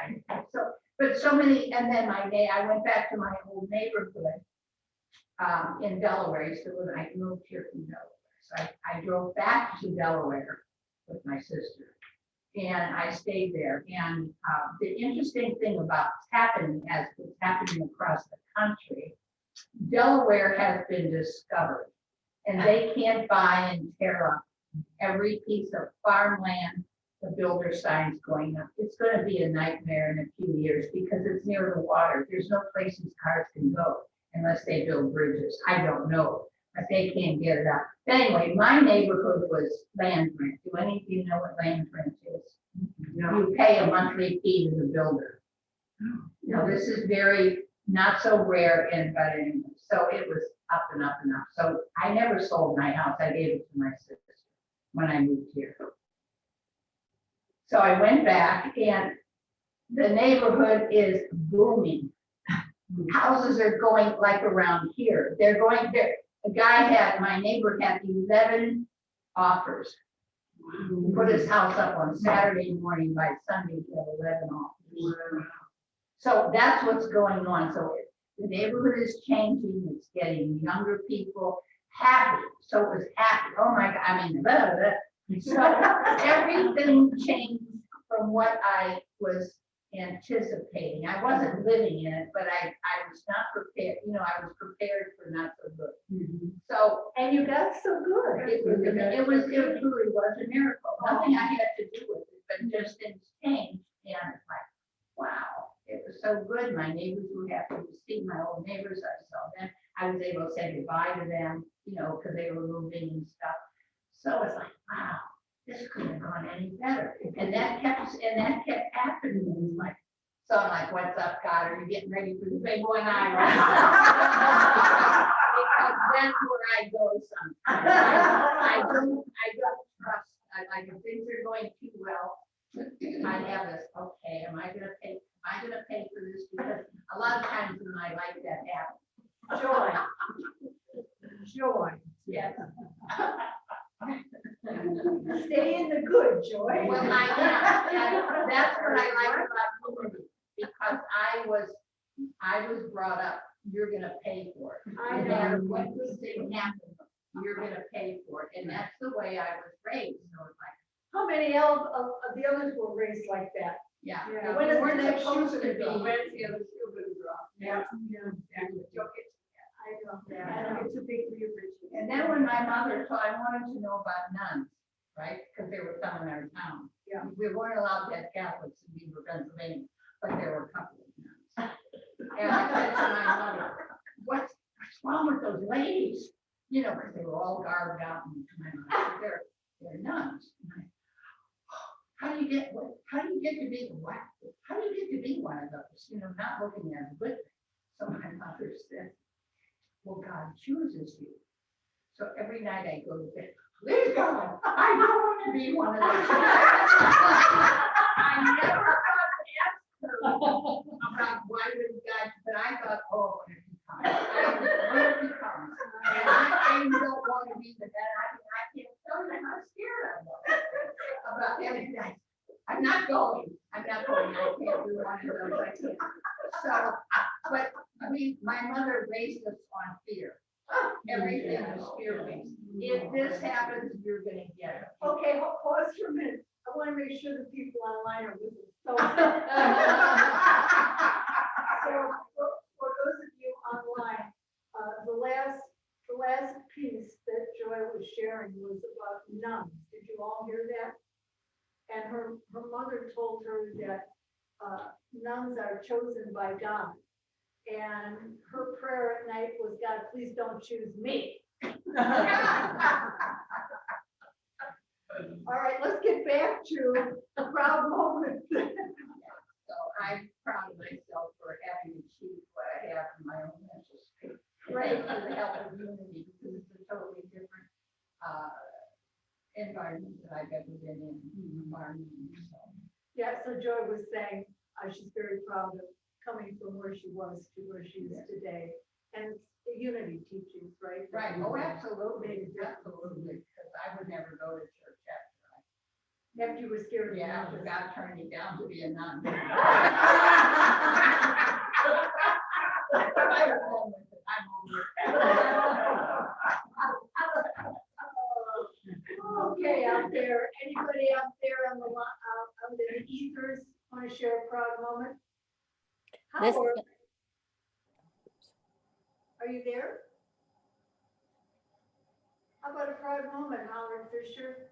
so many, and then I went back to my old neighborhood in Delaware. So when I moved here from Delaware, so I drove back to Delaware with my sister, and I stayed there. And the interesting thing about what's happening across the country, Delaware has been discovered, and they can't buy and tear up every piece of farmland. The builder signs going up. It's going to be a nightmare in a few years because it's near the water. There's no places cars can go unless they build bridges. I don't know, but they can't get it up. Anyway, my neighborhood was land rent. Do any of you know what land rent is? No. You pay a monthly fee to the builder. Now, this is very not so rare, but anyway, so it was up and up and up. So I never sold my house. I gave it to my sister when I moved here. So I went back, and the neighborhood is booming. Houses are going like around here. They're going there. My neighbor had 11 offers. He put his house up on Saturday morning. By Sunday, he had 11 offers. So that's what's going on. So the neighborhood is changing. It's getting younger people happy. So it was happy. Oh my God. I mean, blah, blah, blah. So everything changed from what I was anticipating. I wasn't living in it, but I was not prepared. You know, I was prepared for not so good. So, and you got so good. It truly was a miracle. Nothing I had to do with it, but just things changed. And it's like, wow, it was so good. My neighbors were happy to see my old neighbors. I saw them. I was able to say goodbye to them, you know, because they were moving and stuff. So it's like, wow, this couldn't have gone any better. And that kept happening. It was like, so I'm like, what's up, God? Are you getting ready for the big one? Because that's where I go sometimes. I don't trust. Like if things are going too well, I have this, okay, am I gonna pay for this? Because a lot of times in my life that happens. Joy. Yes. Stay in the good, Joy. Well, I am. And that's what I like about community, because I was brought up, you're gonna pay for it. I No matter know. what good thing happens, you're gonna pay for it. And that's the way I was raised. So it's like, How many of the others were raised like that? yeah. Yeah. When is We're it not supposed supposed to to be? be. I know. Exactly. I know. knew my mother, so I wanted to know about nuns, right? Because they were coming our town. Yeah. We weren't allowed to have Catholics in Beaver, Pennsylvania, but there were a couple of nuns. And I said to my mother, what's wrong with those ladies? You know, because they were all garbed out, and to my mother, they're nuns. And I, how do you get to be what? How do you get to be one of those? You know, not looking at a good thing. So my mother said, well, God chooses you. So every night I go to bed, please God, I don't want to be one of those. I never thought to ask her about why would God, but I thought, oh, when it comes, and I don't want to be the bad. I can't tell you how scared I was about every night. I'm not going. I can't do one of those. I can't. So, but I mean, my mother raised us on fear. Everything is fear-based. If this happens, you're gonna get it. Okay, pause for a minute. I want to make sure the people online are with us. So, for those of you online, the last piece that Joy was sharing was about nuns. Did you all hear that? And her mother told her that nuns are chosen by God. And her prayer at night was, God, please don't choose me. All right, let's get back to the proud moment. So I'm proud of myself for having achieved what I have in my own mental state. Right, with the help of unity, because it's a totally different environment that I've ever been in. So. Yeah, so Joy was saying she's very proud of coming from where she was to where she is today. And it's the unity teachings, right? Right, oh, absolutely, absolutely, because I would never go to church After you were scared of Yeah, nuns. God turned me down to be a nun. I'm Okay, out there, anybody out there on the out there in the ethers want to share a proud moment? This- Howard, are you there? How about a proud moment, Howard Fisher?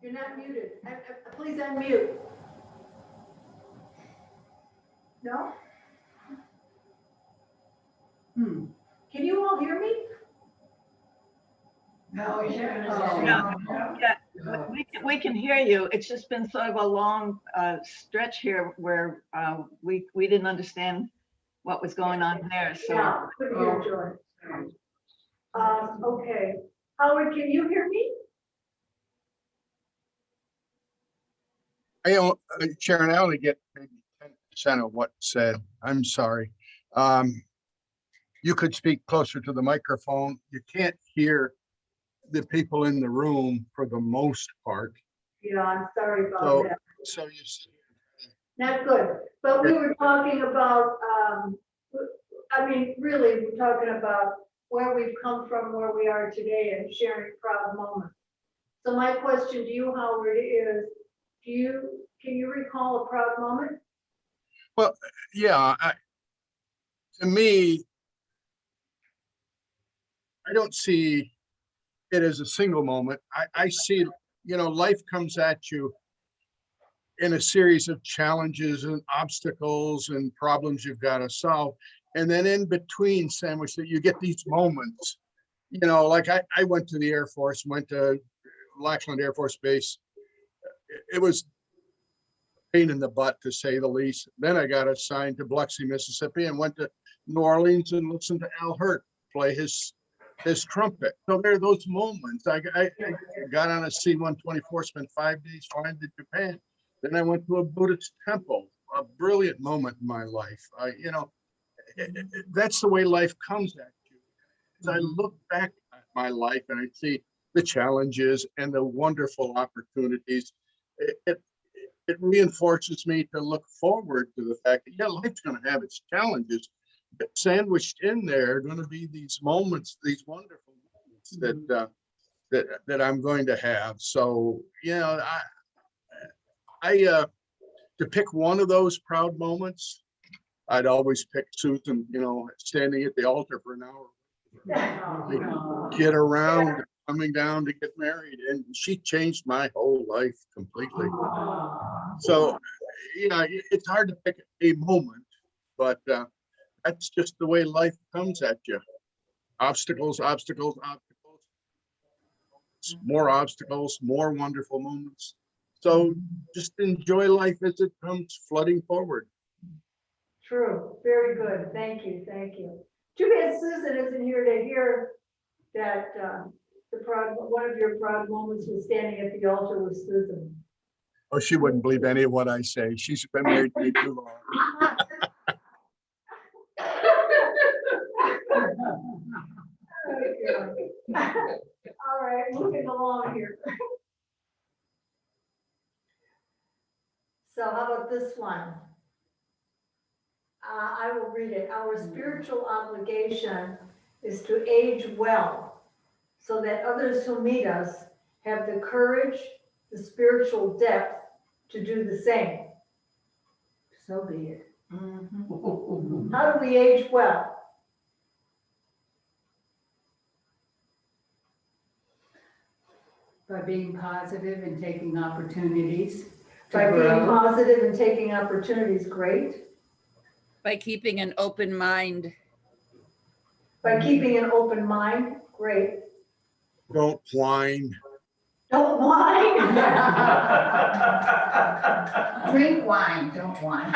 You're not muted. Please unmute. No? Can you all hear me? No, We can hear you. It's just been sort of a long stretch here where we didn't understand what was going on there. So Yeah, couldn't hear Joy. Okay. Howard, can you hear me? Sharon, I only get maybe 10% of what's said. I'm sorry. You could speak closer to the microphone. You can't hear the people in the room for the most part. Yeah, I'm sorry about that. So you. Not good. But we were talking about, I mean, really, we're talking about where we've come from, where we are today, and sharing proud moments. So my question to you, Howard, is, can you recall a proud moment? Well, yeah, to me, I don't see it as a single moment. I see, life comes at you in a series of challenges and obstacles and problems you've got to solve. And then in between, sandwich, that you get these moments, like I went to the Air Force, went to Lackland Air Force Base. It was a pain in the butt, to say the least. Then I got assigned to Biloxi, Mississippi, and went to New Orleans and listened to Al Hurt play his trumpet. So there are those moments. I got on a C-124, spent 5 days flying to Japan. Then I went to a Buddhist temple, a brilliant moment in my life. That's the way life comes at you. As I look back at my life and I see the challenges and the wonderful opportunities, it reinforces me to look forward to the fact that, life's going to have its challenges, but sandwiched in there are going to be these moments, these wonderful moments that I'm going to have. So, to to pick one of those proud moments, I'd always pick Susan, you know, standing at the altar for an hour. Get around, coming down to get married, and she changed my whole life completely. So, yeah, it's hard to pick a moment, but that's just the way life comes at you. Obstacles, obstacles, obstacles. More obstacles, more wonderful moments. So just enjoy life as it comes flooding forward. True, very good. Thank you, thank you. Too bad Susan isn't here to hear that one of your proud moments was standing at the altar with Susan. Oh, she wouldn't believe any of what I say. She's been married to me too long. All right, moving along here. So how about this one? I will read it. Our spiritual obligation is to age well so that others who meet us have the courage, the spiritual depth to do the same. So be it. How do we age well? By being positive and taking opportunities. By being positive and taking opportunities, great. By keeping an open mind. By keeping an open mind, great. Don't whine. Don't whine. Drink wine, don't whine.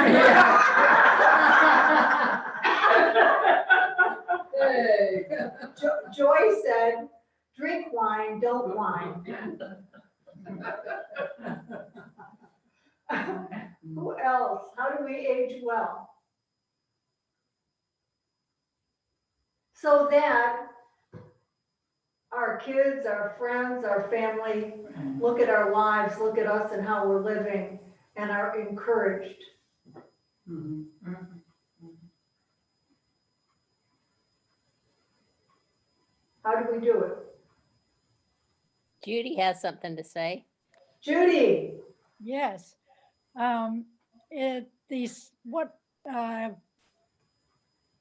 Joy said, drink wine, don't whine. Who else? How do we age well? So that our kids, our friends, our family look at our lives, look at us and how we're living, and are encouraged. How do we do it? Judy has something to say. Judy. Yes. What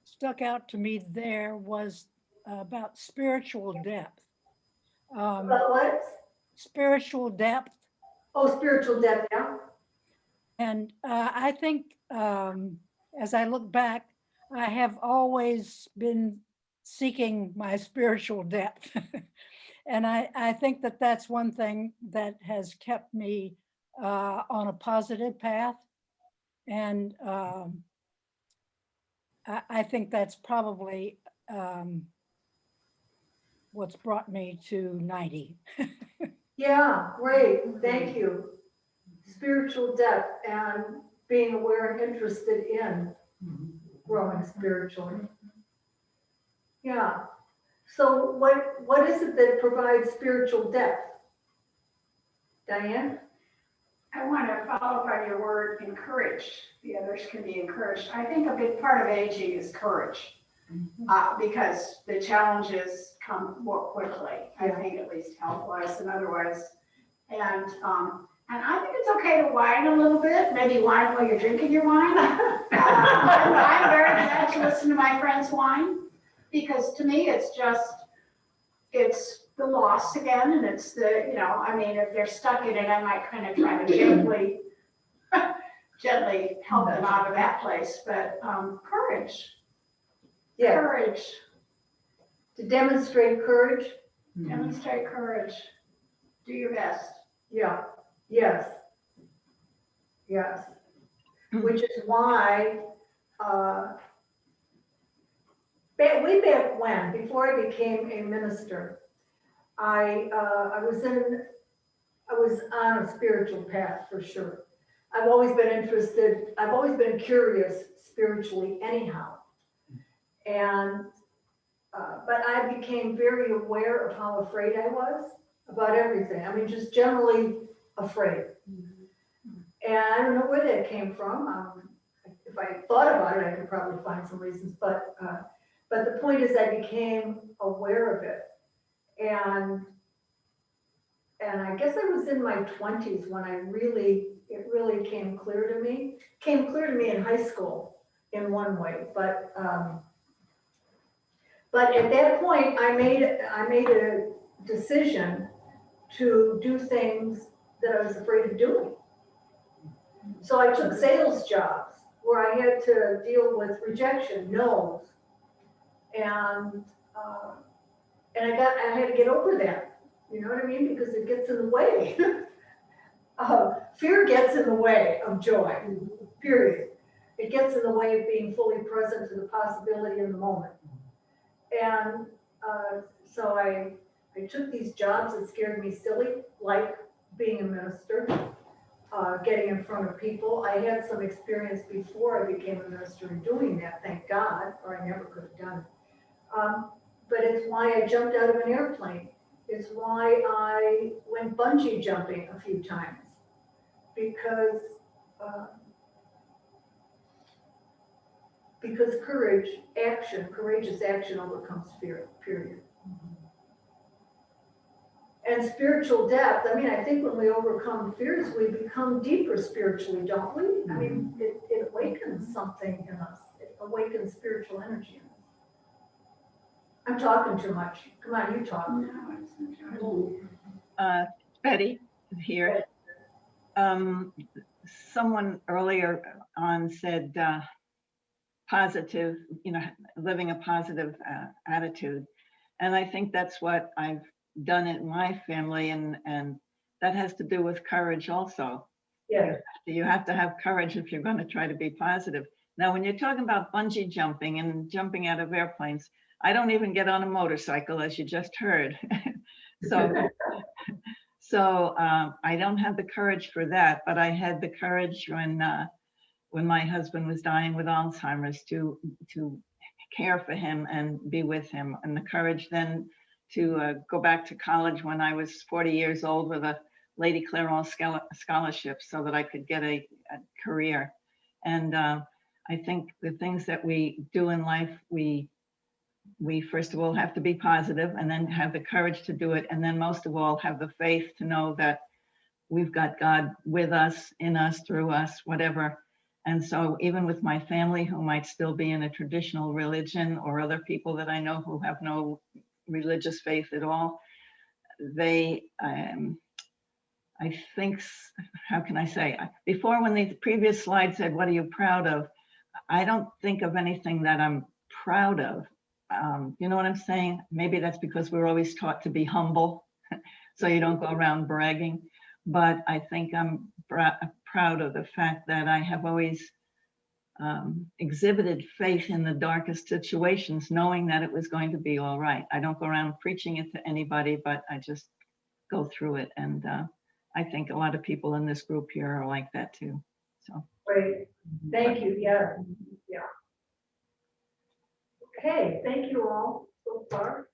stuck out to me there was about spiritual depth. About what? Spiritual depth. Oh, spiritual depth, yeah. And I think as I look back, I have always been seeking my spiritual depth. And I think that that's one thing that has kept me on a positive path. And I think that's probably what's brought me to 90. Yeah, great. Thank you. Spiritual depth and being aware and interested in growing spiritually. Yeah. So what is it that provides spiritual depth? Diane? I want to follow up on your word encourage. The others can be encouraged. I think a big part of aging is courage because the challenges come more quickly. I think at least health-wise and otherwise. And I think it's okay to whine a little bit. Maybe whine while you're drinking your wine. I'm very glad to listen to my friends whine because to me it's the loss again, and it's the, I mean, if they're stuck in it, I might kind of try to gently help them out of that place, but courage. Yeah. Courage. To demonstrate courage? Demonstrate courage. Do your best. Yeah, yes. Yes. Which is why, way back when, before I became a minister, I was on a spiritual path for sure. I've always been curious spiritually anyhow. And, but I became very aware of how afraid I was about everything. I mean, just generally afraid. And I don't know where that came from. If I thought about it, I could probably find some reasons, but the point is I became aware of it. And And I guess I was in my 20s when it really came clear to me. Came clear to me in high school in one way, but at that point, I made a decision to do things that I was afraid of doing. So I took sales jobs where I had to deal with rejection, no's, and I had to get over that. You know what I mean? Because it gets in the way. Fear gets in the way of joy. Period. It gets in the way of being fully present to the possibility in the moment. And so I took these jobs that scared me silly, like being a minister, getting in front of people. I had some experience before I became a minister in doing that, thank God, or I never could have done it. But it's why I jumped out of an airplane. It's why I went bungee jumping a few times. Because courageous action overcomes fear, period. And spiritual depth, I mean, I think when we overcome fears, we become deeper spiritually, don't we? I mean, it awakens something in us. It awakens spiritual energy in us. I'm talking too much. Come on, you talk. Betty here. Someone earlier on said positive, living a positive attitude. And I think that's what I've done in my family, and that has to do with courage also. Yeah. You have to have courage if you're going to try to be positive. Now, when you're talking about bungee jumping and jumping out of airplanes, I don't even get on a motorcycle, as you just heard. So I don't have the courage for that, but I had the courage when my husband was dying with Alzheimer's to care for him and be with him, and the courage then to go back to college when I was 40 years old with a Lady Clairol scholarship so that I could get a career. And I think the things that we do in life, we first of all have to be positive, and then have the courage to do it, and then most of all have the faith to know that we've got God with us, in us, through us, whatever. And so even with my family, who might still be in a traditional religion, or other people that I know who have no religious faith at all, they, I think, how can I say, before, when the previous slide said, what are you proud of? I don't think of anything that I'm proud of. You know what I'm saying? Maybe that's because we're always taught to be humble, so you don't go around bragging. But I think I'm proud of the fact that I have always exhibited faith in the darkest situations, knowing that it was going to be all right. I don't go around preaching it to anybody, but I just go through it. And I think a lot of people in this group here are like that too. So great. Thank you. Yeah. Yeah. Okay. Thank you all so far.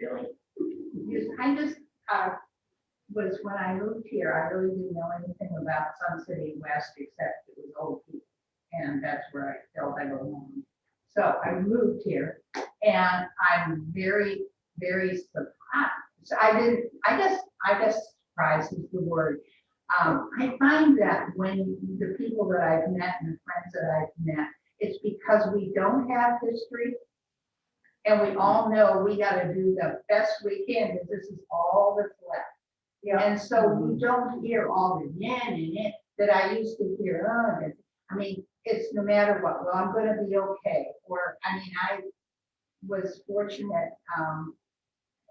Really? I just was, when I moved here, I really didn't know anything about Sun City West except it was old people. And that's where I felt I belonged. So I moved here, and I'm very, very surprised. So I guess surprised is the word. I find that when the people that I've met and the friends that I've met, it's because we don't have history. And we all know we got to do the best we can, because this is all that's left. Yeah. And so we don't hear all the yen that I used to hear. I mean, it's no matter what, well, I'm going to be okay. Or, I mean, I was fortunate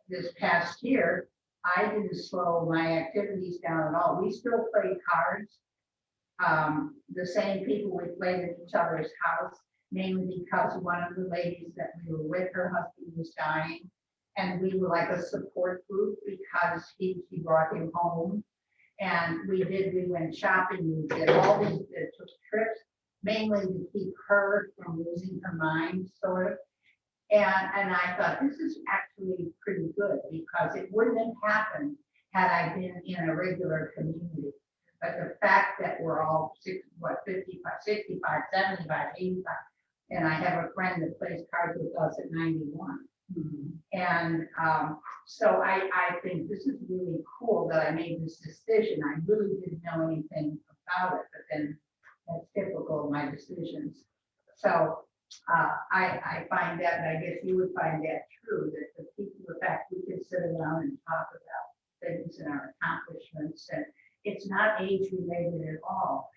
this past year, I didn't slow my activities down at all. We still played cards. The same people we played at each other's house, mainly because one of the ladies that we were with, her husband was dying, and we were like a support group because she brought him home. And we went shopping, we did all these, took trips, mainly to keep her from losing her mind, sort of. And I thought, this is actually pretty good, because it wouldn't have happened had I been in a regular community. But the fact that we're all 55, 65, 75, 85, and I have a friend that plays cards with us at 91. And so I think this is really cool that I made this decision. I really didn't know anything about it, but then that's typical of my decisions. So I find that, and I guess you would find that true, that the people, the fact we can sit around and talk about things and our accomplishments, and it's not age related at all.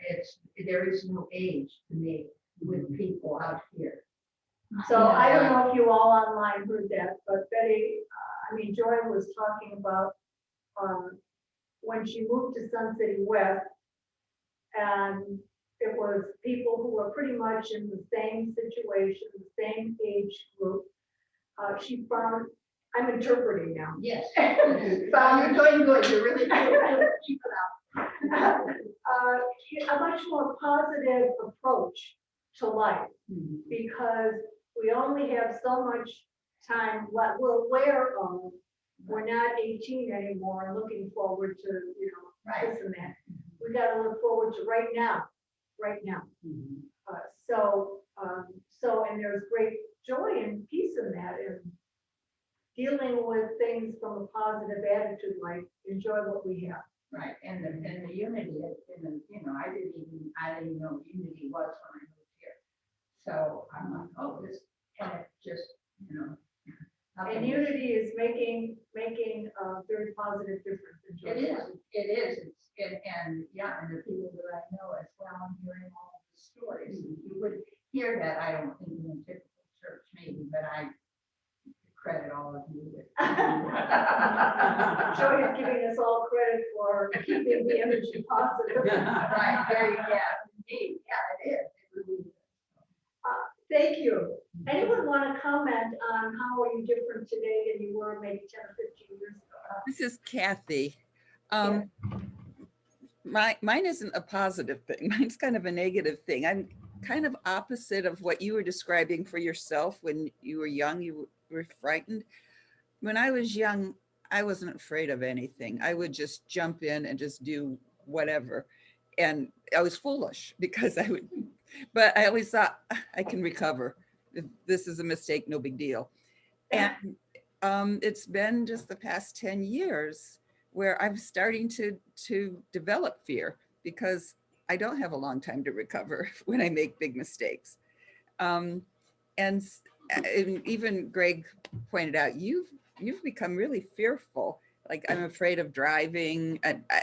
There is no age to me with people out here. So I don't know if you all online heard that, but Betty, Joy was talking about when she moved to Sun City West, and it was people who were pretty much in the same situation, the same age group. She found, I'm interpreting now. Yes. You're doing good. You're really good. Keep it up. A much more positive approach to life, because we only have so much time left. We're aware of, we're not 18 anymore and looking forward to, Right. this and that. We got to look forward to right now. And there's great joy and peace in that, and dealing with things from a positive attitude, like enjoy what we have. Right, and the unity, I didn't even know what unity was when I moved here. So I'm like, oh, this, and it just, And unity is making a very positive difference in It Georgia. is, and the people that I know as well, I'm hearing all of the stories. You would hear that, I don't think in a typical church maybe, but I credit all of you with. Joy is giving us all credit for keeping the energy positive. Right, there you go. Indeed, yeah, it is. It really is. Thank you. Anyone want to comment on how are you different today than you were maybe 10 or 15 years ago? This is Kathy. Mine isn't a positive thing. Mine's kind of a negative thing. I'm kind of opposite of what you were describing for yourself. When you were young, you were frightened. When I was young, I wasn't afraid of anything. I would just jump in and just do whatever. And I was foolish because but I always thought I can recover. If this is a mistake, no big deal. And it's been just the past 10 years where I'm starting to develop fear, because I don't have a long time to recover when I make big mistakes. And even Greg pointed out, you've become really fearful. Like, I'm afraid of driving.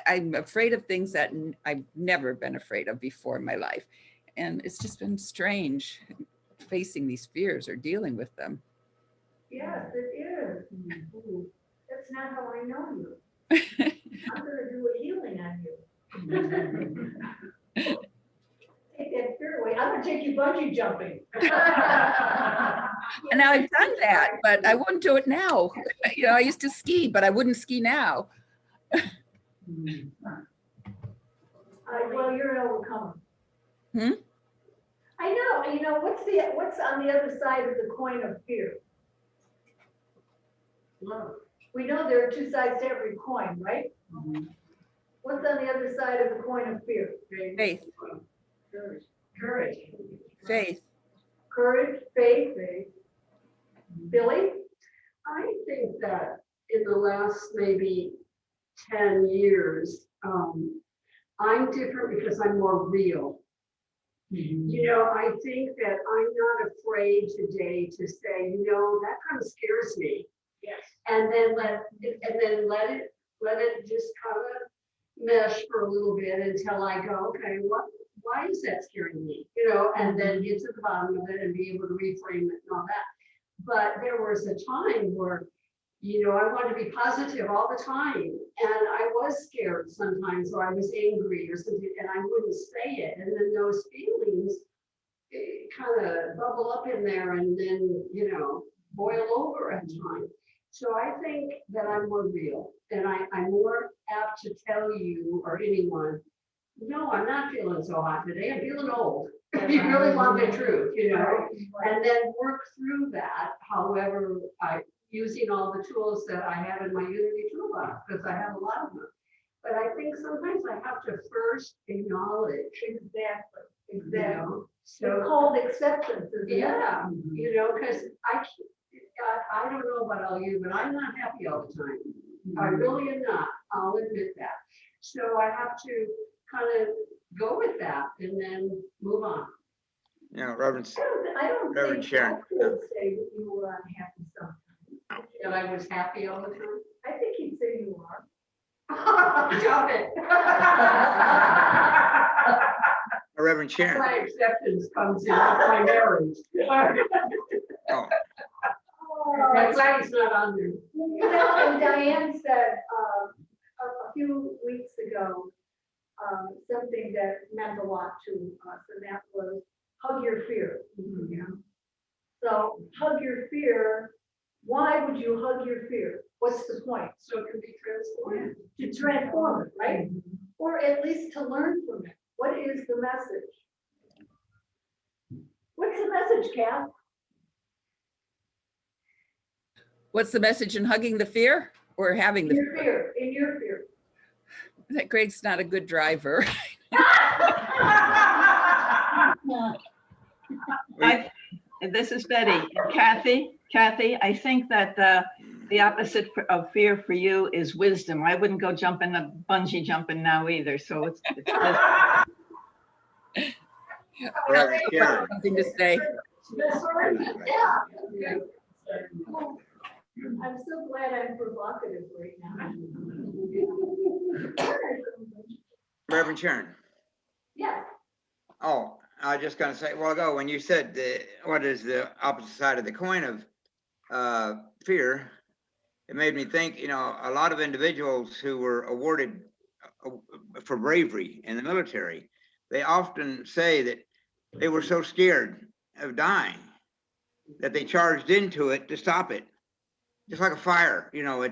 I'm afraid of things that I've never been afraid of before in my life. And it's just been strange facing these fears or dealing with them. Yes, it is. That's not how I know you. I'm going to do a healing on you. Take that fear away. I'm going to take you bungee jumping. And now I've done that, but I wouldn't do it now. I used to ski, but I wouldn't ski now. Well, you're an overcomer. Hmm? I know. What's on the other side of the coin of fear? Love. We know there are two sides to every coin, right? What's on the other side of the coin of fear? Faith. Courage. Faith. Courage, faith. Billy? I think that in the last maybe 10 years, I'm different because I'm more real. I think that I'm not afraid today to say, that kind of scares me. Yes. And then let it just kind of mesh for a little bit until I go, okay, why is that scaring me? And then get to the bottom of it and be able to reframe it and all that. But there was a time where, I wanted to be positive all the time. And I was scared sometimes, or I was angry or something, and I wouldn't say it. And then those feelings kind of bubble up in there and then, boil over at times. So I think that I'm more real, and I'm more apt to tell you or anyone, no, I'm not feeling so hot today. I'm feeling old. If you really want the truth, and then work through that. However, using all the tools that I have in my Unity toolbox, because I have a lot of them. But I think sometimes I have to first acknowledge. Exactly. So called acceptance. Yeah, because I don't know about all you, but I'm not happy all the time. I really am not. I'll admit that. So I have to kind of go with that and then move on. You know, Reverend, I don't Reverend think Sharon. I could say that you were unhappy sometimes. That I was happy all the time. I think he'd say you are. Doubt it. Reverend Sharon. My acceptance comes in with my marriage. Oh, I'm glad he's not on there. You know, and Diane said a few weeks ago, something that meant a lot to us, and that was hug your fear. You know? So hug your fear. Why would you hug your fear? What's the point? So it can be transformed. To transform it, right? Or at least to learn from it. What is the message? What's the message, Kath? What's the message in hugging the fear or having the In your fear, in your fear. that Greg's not a good driver? This is Betty. Kathy, I think that the opposite of fear for you is wisdom. I wouldn't go jumping, bungee jumping now either. So it's Reverend Sharon. Something to say. I'm so glad I'm provocative right now. Reverend Sharon. Yeah. Oh, I was just gonna say, a while ago, when you said, what is the opposite side of the coin of fear? It made me think, you know, a lot of individuals who were awarded for bravery in the military, they often say that they were so scared of dying that they charged into it to stop it. Just like a fire, you know,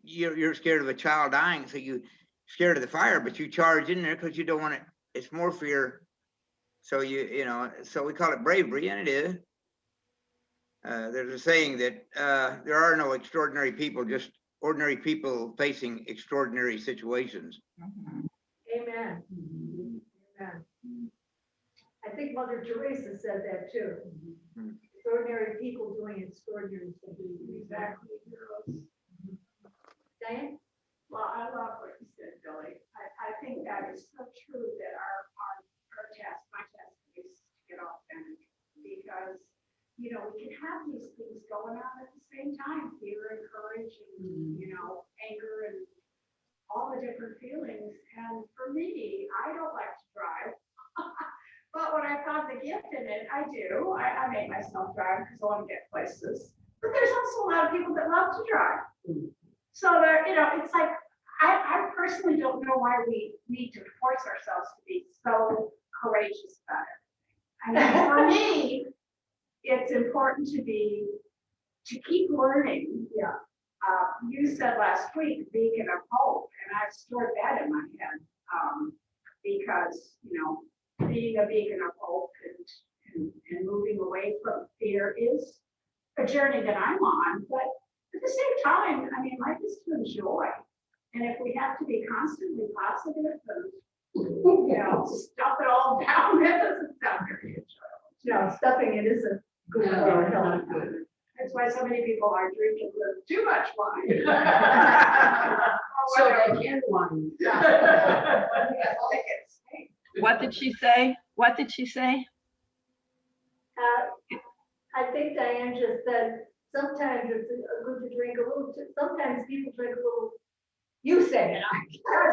you're scared of a child dying, so you scared of the fire, but you charge in there because you don't want it. It's more fear. So you know, so we call it bravery, and it is. There's a saying that there are no extraordinary people, just ordinary people facing extraordinary situations. Amen. Amen. I think Mother Teresa said that too. Extraordinary people doing extraordinary things. Exactly, heroes. Diane? Well, I love what you said, Billy. I think that is so true that our test, my test is to get authentic, because, you know, we can have these things going on at the same time, fear and courage and, you know, anger and all the different feelings. And for me, I don't like to drive. But when I found the gift in it, I do. I make myself drive because I want to get places. But there's also a lot of people that love to drive. So there, you know, it's like, I personally don't know why we need to force ourselves to be so courageous about it. I mean, for me, it's important to keep learning. Yeah. You said last week, beacon of hope, and I've stored that in my head because, you know, being a beacon of hope and moving away from fear is a journey that I'm on. But at the same time, I mean, life is to enjoy. And if we have to be constantly positive and, you know, stuff it all down, that doesn't sound very enjoyable. No, stuffing it isn't good. No, it's not good. That's why so many people are drinking too much wine. So they can wine. what did she say? What did she say? I think Diane just said, sometimes it's good to drink a little, sometimes people drink a little, you say it.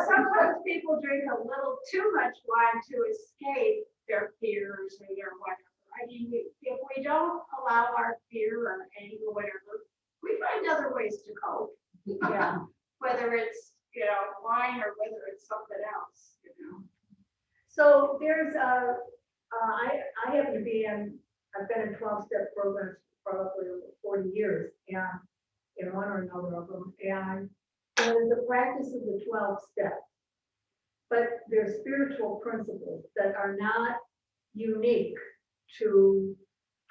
Sometimes people drink a little too much wine to escape their fears or their whatever. I mean, if we don't allow our fear or anger or whatever, we find other ways to cope. Yeah. Whether it's, you know, wine or whether it's something else, you know. So there's I happen to be I've been in 12-step programs for probably over 40 years, and in one or another of them, and there's the practice of the 12 steps, but they're spiritual principles that are not unique to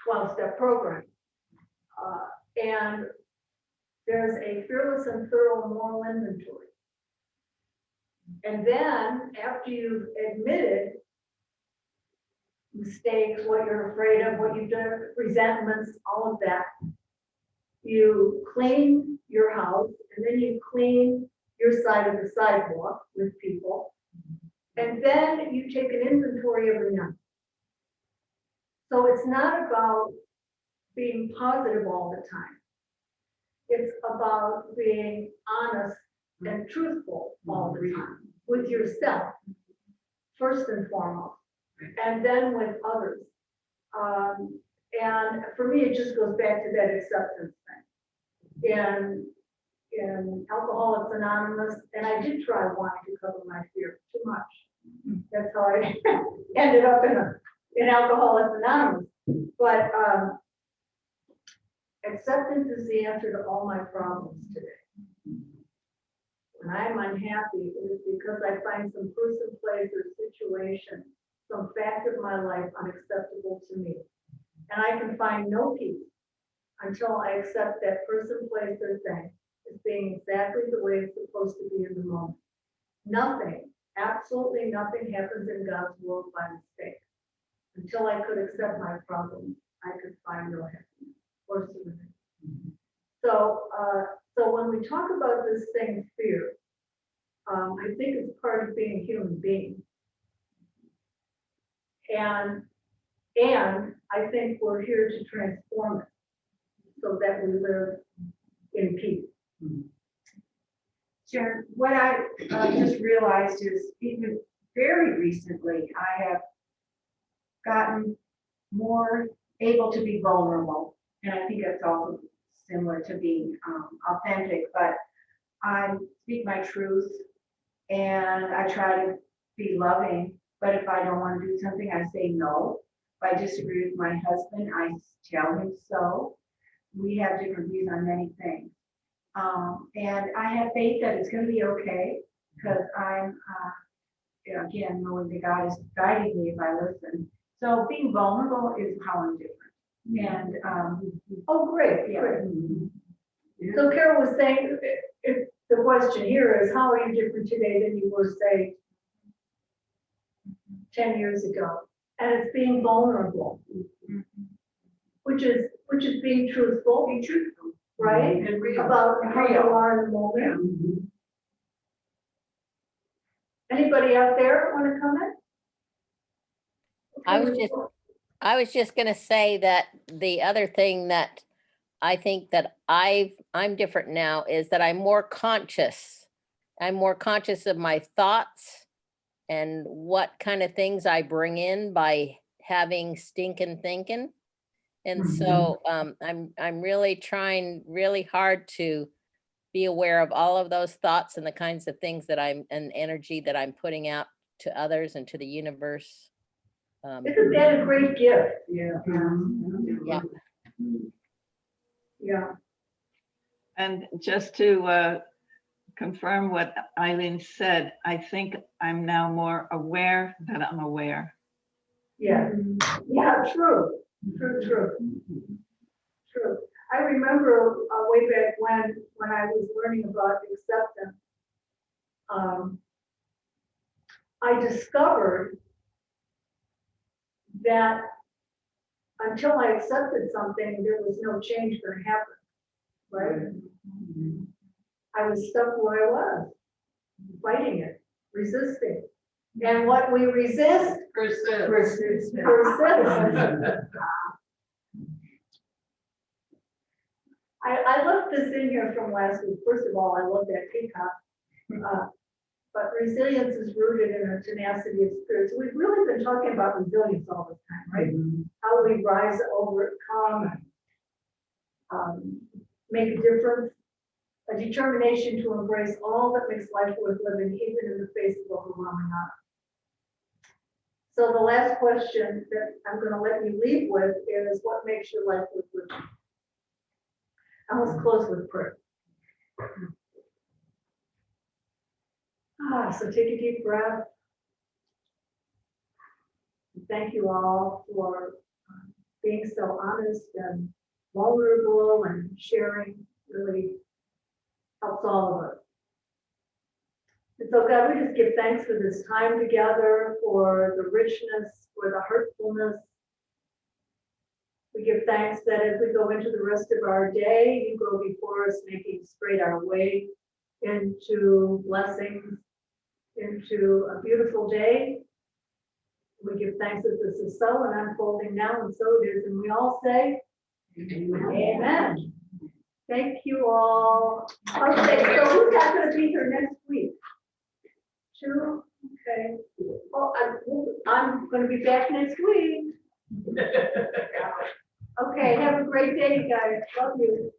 12-step program. And there's a fearless and thorough moral inventory. And then after you've admitted mistakes, what you're afraid of, what you've done, resentments, all of that, you clean your house, and then you clean your side of the sidewalk with people. And then you take an inventory every night. So it's not about being positive all the time. It's about being honest and truthful all the time with yourself, first and foremost, and then with others. And for me, it just goes back to that acceptance thing. In Alcoholics Anonymous, and I did try wine to cover my fear too much. That's how I ended up in Alcoholics Anonymous. But acceptance is the answer to all my problems today. When I'm unhappy, it is because I find some person, place, or situation, some fact of my life unacceptable to me. And I can find no peace until I accept that person, place, or thing as being exactly the way it's supposed to be in the moment. Nothing, absolutely nothing happens in God's world by mistake. Until I could accept my problems, I could find no happiness or serenity. So when we talk about this thing, fear, I think it's part of being a human being. And I think we're here to transform it so that we live in peace. Sharon, what I just realized is even very recently, I have gotten more able to be vulnerable. And I think that's also similar to being authentic, but I speak my truth and I try to be loving. But if I don't want to do something, I say no. If I disagree with my husband, I tell him so. We have different views on many things. And I have faith that it's going to be okay because I'm, again, knowing that God is guiding me if I listen. So being vulnerable is how I'm different. And oh, great, yeah. great. So Carol was saying, if the question here is, how are you different today than you were, say, 10 years ago? And it's being vulnerable, which is being truthful. Being truthful. Right? And real. About how you are in the moment. Anybody out there want to comment? I was just gonna say that the other thing that I think that I'm different now is that I'm more conscious. I'm more conscious of my thoughts and what kind of things I bring in by having stinking thinking. And so I'm really trying really hard to be aware of all of those thoughts and the kinds of things that and energy that I'm putting out to others and to the universe. Isn't that a great gift? Yeah. Yeah. Yeah. And just to confirm what Eileen said, I think I'm now more aware that I'm aware. Yeah. Yeah, true. True. I remember way back when I was learning about acceptance, I discovered that until I accepted something, there was no change going to happen, right? I was stuck where I was, fighting it, resisting. And what we resist persists. I left this in here from last week. First of all, I love that peacock. But resilience is rooted in a tenacity of spirit. So we've really been talking about resilience all this time, right? How we rise, overcome, make a difference, a determination to embrace all that makes life worth living, even in the face of overwhelming odds. So the last question that I'm going to let you leave with is, what makes your life worth living? And let's close with prayer. So take a deep breath. Thank you all for being so honest and vulnerable, and sharing really helps all of us. And so God, we just give thanks for this time together, for the richness, for the heartfulness. We give thanks that as we go into the rest of our day, you go before us, making straight our way into blessings, into a beautiful day. We give thanks that this is so and unfolding now, and so it is. And we all say, Amen. Thank you all. Okay, so who's not going to be here next week? Two? Okay. Oh, I'm going to be back next week. Okay, have a great day, guys. Love you.